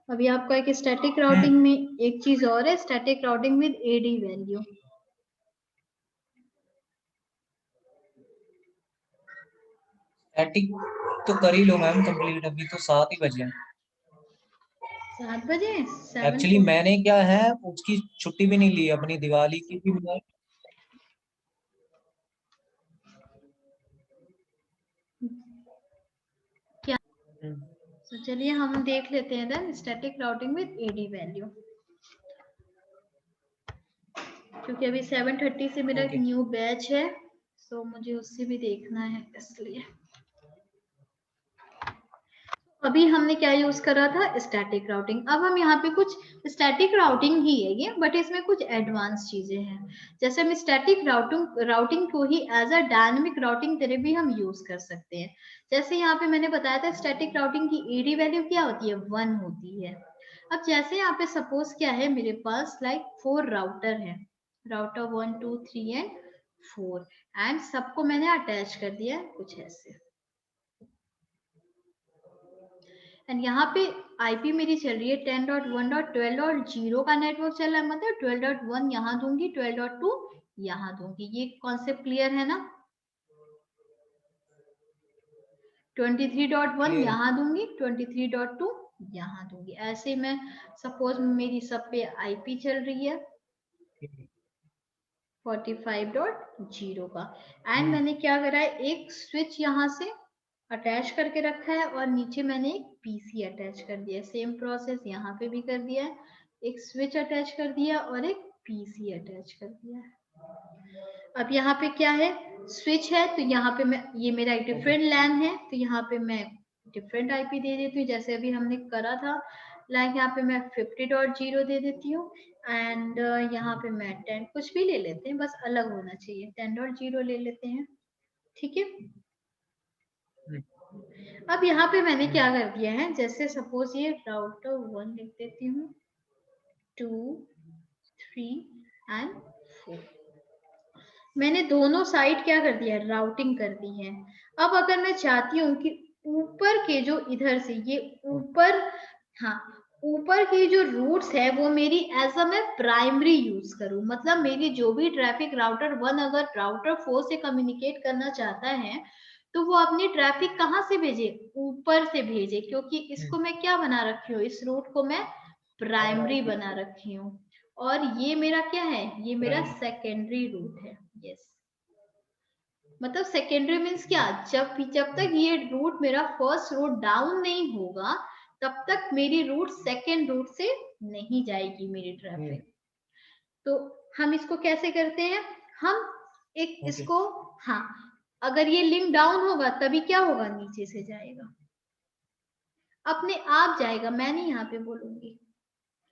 अभी आपका एक स्टैटिक राउटिंग में एक चीज और है, static routing with AD value. Static तो कर ही लो मैम कंप्लीट, अभी तो 7 ही बजे हैं। 7 बजे एक्चुअली मैंने क्या है उसकी छुट्टी भी नहीं ली अपनी दिवाली की भी। क्या, तो चलिए हम देख लेते हैं then static routing with AD value, क्योंकि अभी 7:30 से मेरा एक न्यू बैच है, तो मुझे उससे भी देखना है इसलिए। अभी हमने क्या यूज करा था, स्टैटिक राउटिंग। अब हम यहाँ पे कुछ स्टैटिक राउटिंग ही है ये, बट इसमें कुछ एडवांस चीजें हैं। जैसे हम स्टैटिक राउटिंग को ही एज अ डायनेमिक राउटिंग तरह भी हम यूज कर सकते हैं। जैसे यहाँ पे मैंने बताया था स्टैटिक राउटिंग की एडी वैल्यू क्या होती है, 1 होती है। अब जैसे यहाँ पे सपोज क्या है, मेरे पास लाइक 4 राउटर है, राउटर 1 2 3 एंड 4, एंड सबको मैंने अटैच कर दिया है कुछ ऐसे। एंड यहाँ पे आईपी मेरी चल रही है 10.1.12.0 का नेटवर्क चल रहा है, मतलब 12.1 यहाँ दूंगी, 12.2 यहाँ दूंगी। ये कॉन्सेप्ट क्लियर है ना? 23.1 यहाँ दूंगी, 23.2 यहाँ दूंगी। ऐसे मैं सपोज मेरी सब पे आईपी चल रही है 45.0 का, एंड मैंने क्या करा है, एक स्विच यहाँ से अटैच करके रखा है और नीचे मैंने एक पीसी अटैच कर दिया। सेम प्रोसेस यहाँ पे भी कर दिया है, एक स्विच अटैच कर दिया और एक पीसी अटैच कर दिया है। अब यहाँ पे क्या है, स्विच है तो यहाँ पे मैं, ये मेरा एक डिफरेंट लैन है तो यहाँ पे मैं डिफरेंट आईपी दे देती हूँ, जैसे अभी हमने करा था। लाइक यहाँ पे मैं 50.0 दे देती हूँ, एंड यहाँ पे मैं 10 कुछ भी ले लेते हैं, बस अलग होना चाहिए, 10.0 ले लेते हैं। ठीक है, अब यहाँ पे मैंने क्या कर दिया है, जैसे सपोज ये राउटर 1 लिख देती हूँ, 2 3 एंड 4। मैंने दोनों साइड क्या कर दिया है, राउटिंग कर दी है। अब अगर मैं चाहती हूँ कि ऊपर के जो इधर से ये ऊपर, हाँ ऊपर की जो रूट्स है वो मेरी एज अ मैं प्राइमरी यूज करूं, मतलब मेरी जो भी ट्रैफिक राउटर 1 अगर राउटर 4 से कम्युनिकेट करना चाहता है तो वो अपनी ट्रैफिक कहाँ से भेजे, ऊपर से भेजे, क्योंकि इसको मैं क्या बना रखी हूँ, इस रूट को मैं प्राइमरी बना रखी हूँ, और ये मेरा क्या है, ये मेरा सेकेंडरी रूट है। यस, मतलब सेकेंडरी मीन्स क्या, जब तक ये रूट मेरा फर्स्ट रूट डाउन नहीं होगा तब तक मेरी रूट सेकेंड रूट से नहीं जाएगी मेरी ट्रैफिक। तो हम इसको कैसे करते हैं, हम एक इसको, हाँ अगर ये लिंक डाउन होगा तभी क्या होगा, नीचे से जाएगा। अपने आप जाएगा, मैं नहीं यहाँ पे बोलूंगी।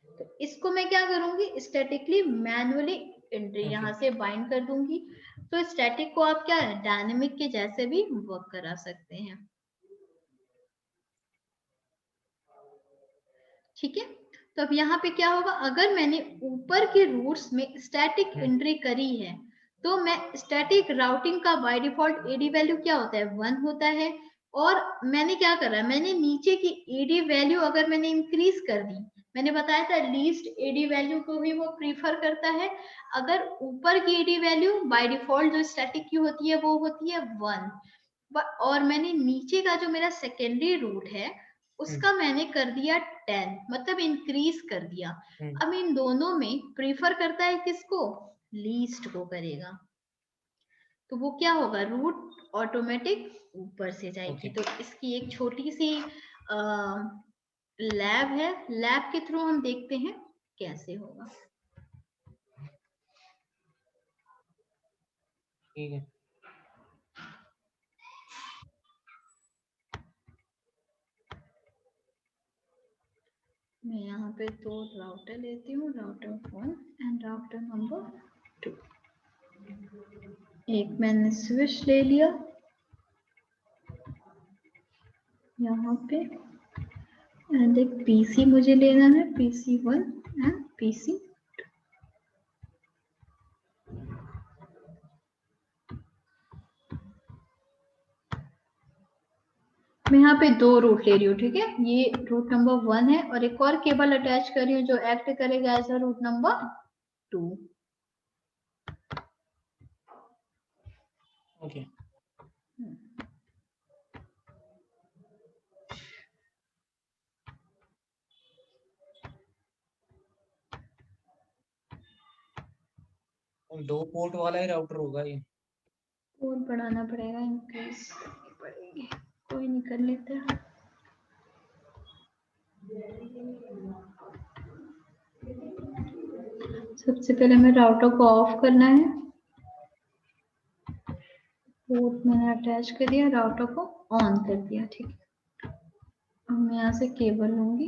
तो इसको मैं क्या करूंगी, स्टैटिकली मैनुअली एंट्री यहाँ से बाइंड कर दूंगी। तो स्टैटिक को आप क्या है, डायनेमिक के जैसे भी वर्क करा सकते हैं। ठीक है, तो अब यहाँ पे क्या होगा, अगर मैंने ऊपर के रूट्स में स्टैटिक एंट्री करी है, तो मैं स्टैटिक राउटिंग का बाय डिफॉल्ट एडी वैल्यू क्या होता है, 1 होता है। और मैंने क्या करा, मैंने नीचे की एडी वैल्यू अगर मैंने इंक्रीज कर दी, मैंने बताया था लीस्ट एडी वैल्यू को भी वो प्रीफर करता है। अगर ऊपर की एडी वैल्यू बाय डिफॉल्ट जो स्टैटिक की होती है वो होती है 1, और मैंने नीचे का जो मेरा सेकेंडरी रूट है उसका मैंने कर दिया 10, मतलब इंक्रीज कर दिया। अब इन दोनों में प्रीफर करता है किसको, लीस्ट को करेगा। तो वो क्या होगा, रूट ऑटोमेटिक ऊपर से जाएगी। तो इसकी एक छोटी सी लैब है, लैब के थ्रू हम देखते हैं कैसे होगा। ठीक है। मैं यहाँ पे 2 राउटर लेती हूँ, राउटर 1 एंड राउटर नंबर 2। एक मैंने स्विच ले लिया यहाँ पे, एंड एक पीसी मुझे लेना है, PC1 एंड PC। मैं यहाँ पे 2 रूट ले रही हूँ, ठीक है, ये रूट नंबर 1 है और एक और केबल अटैच कर रही हूँ जो एक्ट करेगा as a route number 2। Okay. दो पोर्ट वाला ही राउटर होगा ये। पोर्ट बढ़ाना पड़ेगा, इंक्रीज करनी पड़ेगी, कोई नहीं कर लेते हैं। सबसे पहले मैं राउटर को ऑफ करना है, पोर्ट मैंने अटैच कर दिया, राउटर को ऑन कर दिया, ठीक है। अब मैं यहाँ से केबल लूंगी,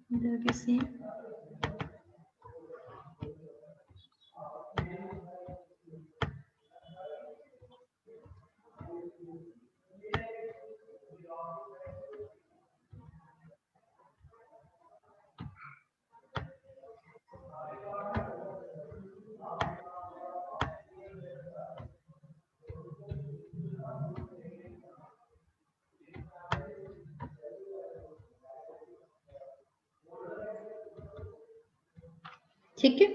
इधर भी सेम। ठीक है,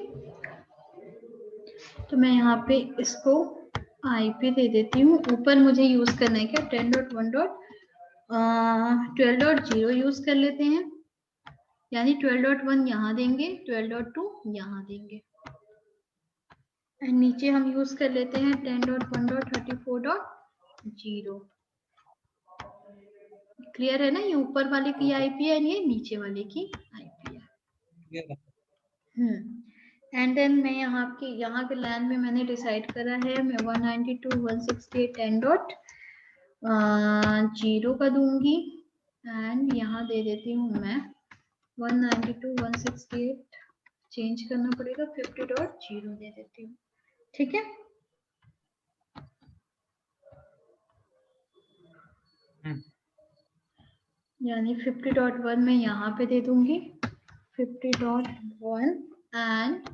तो मैं यहाँ पे इसको आईपी दे देती हूँ। ऊपर मुझे यूज करना है क्या, 10.1.12.0 यूज कर लेते हैं, यानी 12.1 यहाँ देंगे, 12.2 यहाँ देंगे, एंड नीचे हम यूज कर लेते हैं 10.1.34.0। क्लियर है ना, ये ऊपर वाले की आईपी है, ये नीचे वाले की आईपी है। एंड देन मैं यहाँ के लैन में मैंने डिसाइड करा है, मैं 192.168.10 का दूंगी, एंड यहाँ दे देती हूँ मैं 192.168, चेंज करना पड़ेगा, 50.0 दे देती हूँ, ठीक है। यानी 50.1 मैं यहाँ पे दे दूंगी, 50.1 एंड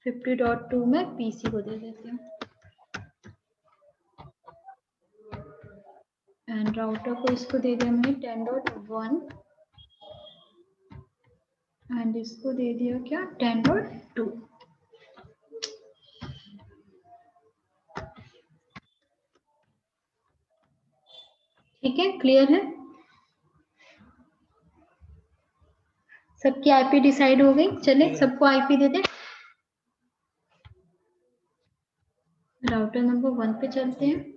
50.2 मैं पीसी को दे देती हूँ, एंड राउटर को इसको दे दिया मैंने 10.1 एंड इसको दे दिया क्या 10.2। ठीक है, क्लियर है, सबकी आईपी डिसाइड हो गई। चले सबको आईपी दे दे, राउटर नंबर 1 पे चलते हैं।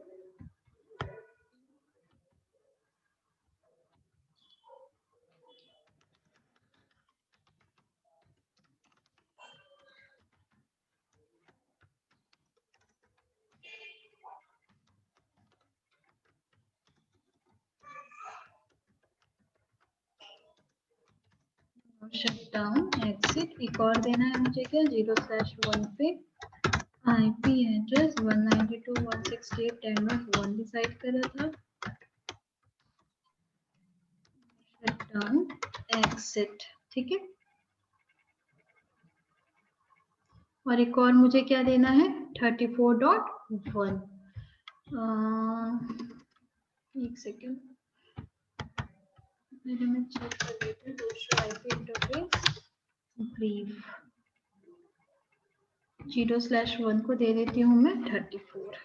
Shut down exit. एक और देना है मुझे क्या, 0/1 पे IP एड्रेस 192.168.10.1 डिसाइड करा था। शट डाउन एग्जिट, ठीक है। और एक और मुझे क्या देना है, 34.1। एक सेकेंड, मेरे में चेक कर लेते हैं। दूसरा IP इंटरफेस ब्रीफ 0/1 को दे देती हूँ मैं 34।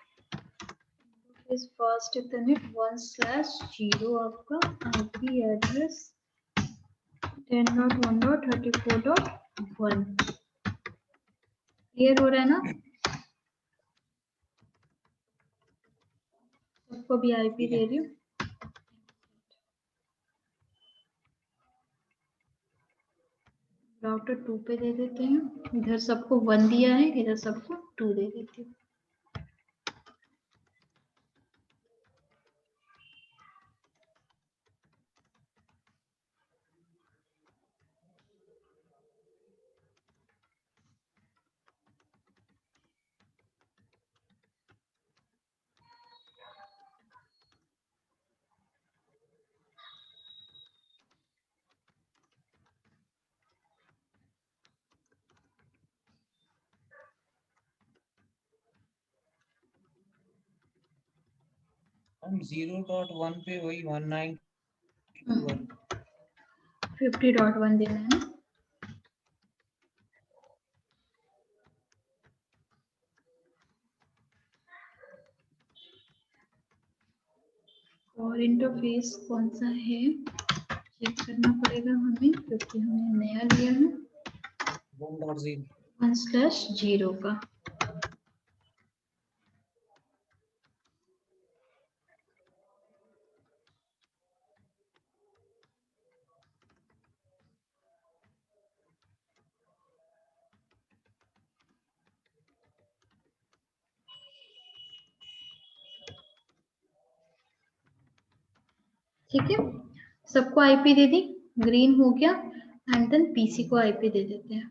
इस फर्स्ट इथरनेट 1/0 आपका IP एड्रेस 10.1.34.1। क्लियर हो रहा है ना? सबको भी IP दे रही हूँ। राउटर 2 पे दे देते हैं। इधर सबको 1 दिया है, इधर सबको 2 दे देती हूँ। हम 0.1 पे वही 192.1 50.1 देना है ना। और इंटरफेस कौन सा है चेक करना पड़ेगा हमें, क्योंकि हमने नया लिया है 1/0 का। ठीक है, सबको IP दे दी, ग्रीन हो गया। एंड देन PC को IP दे देते हैं।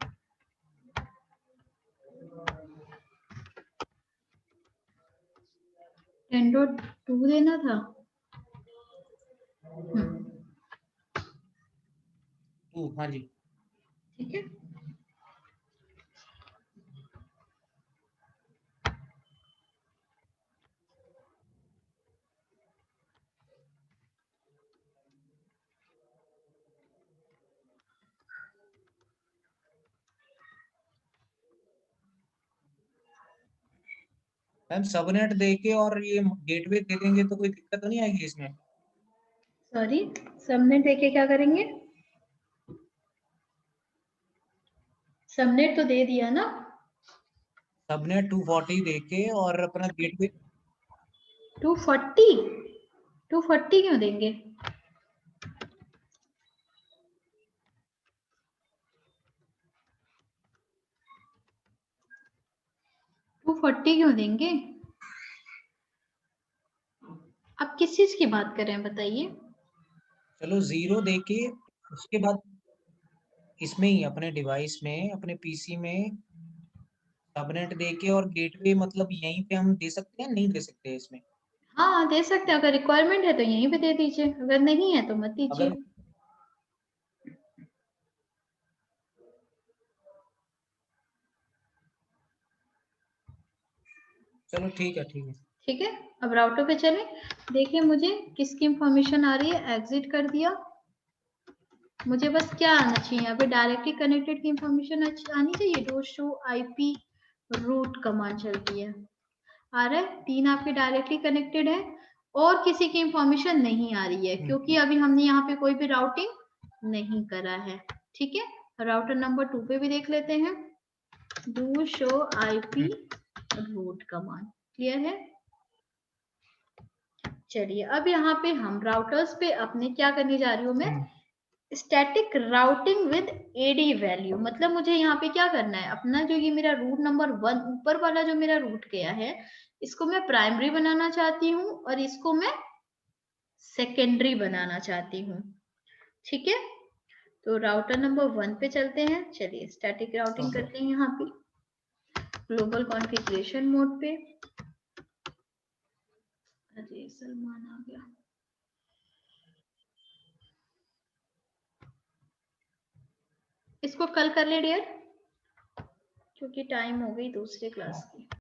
$10.2 देना था। 2, हाँ जी। ठीक है, मैम सबनेट देके और ये गेटवे दे देंगे तो कोई दिक्कत तो नहीं आएगी इसमें? सॉरी, सबनेट देके क्या करेंगे? सबनेट तो दे दिया ना। सबनेट 240 देके और अपना गेटवे 240 क्यों देंगे? क्यों देंगे? आप किस चीज की बात कर रहे हैं बताइए? चलो 0 देके उसके बाद इसमें ही अपने डिवाइस में अपने पीसी में सबनेट देके और गेटवे मतलब यहीं पे हम दे सकते हैं, नहीं दे सकते इसमें? हाँ दे सकते हैं, अगर रिक्वायरमेंट है तो यहीं पे दे दीजिए, अगर नहीं है तो मत दीजिए। अगर चलो ठीक है, ठीक है। ठीक है, अब राउटर पे चलें। देखिए मुझे किसकी इंफॉर्मेशन आ रही है, एग्जिट कर दिया। मुझे बस क्या आना चाहिए यहाँ पे, डायरेक्टली कनेक्टेड की इंफॉर्मेशन आनी चाहिए। Do show IP route command चलती है, आ रहा है 3 आपके डायरेक्टली कनेक्टेड है और किसी की इंफॉर्मेशन नहीं आ रही है, क्योंकि अभी हमने यहाँ पे कोई भी राउटिंग नहीं करा है। ठीक है, राउटर नंबर 2 पे भी देख लेते हैं, do show IP route command. Clear है? चलिए अब यहाँ पे हम राउटर्स पे अपने क्या करने जा रही हूँ मैं, static routing with AD value. मतलब मुझे यहाँ पे क्या करना है, अपना जो ये मेरा रूट नंबर 1 ऊपर वाला जो मेरा रूट गया है, इसको मैं प्राइमरी बनाना चाहती हूँ और इसको मैं सेकेंडरी बनाना चाहती हूँ। ठीक है, तो राउटर नंबर 1 पे चलते हैं। चलिए स्टैटिक राउटिंग करते हैं यहाँ पे ग्लोबल कॉन्फ़िगरेशन मोड पे। अरे सलमान आ गया। इसको कल कर ले डियर, क्योंकि टाइम हो गई दूसरे क्लास की।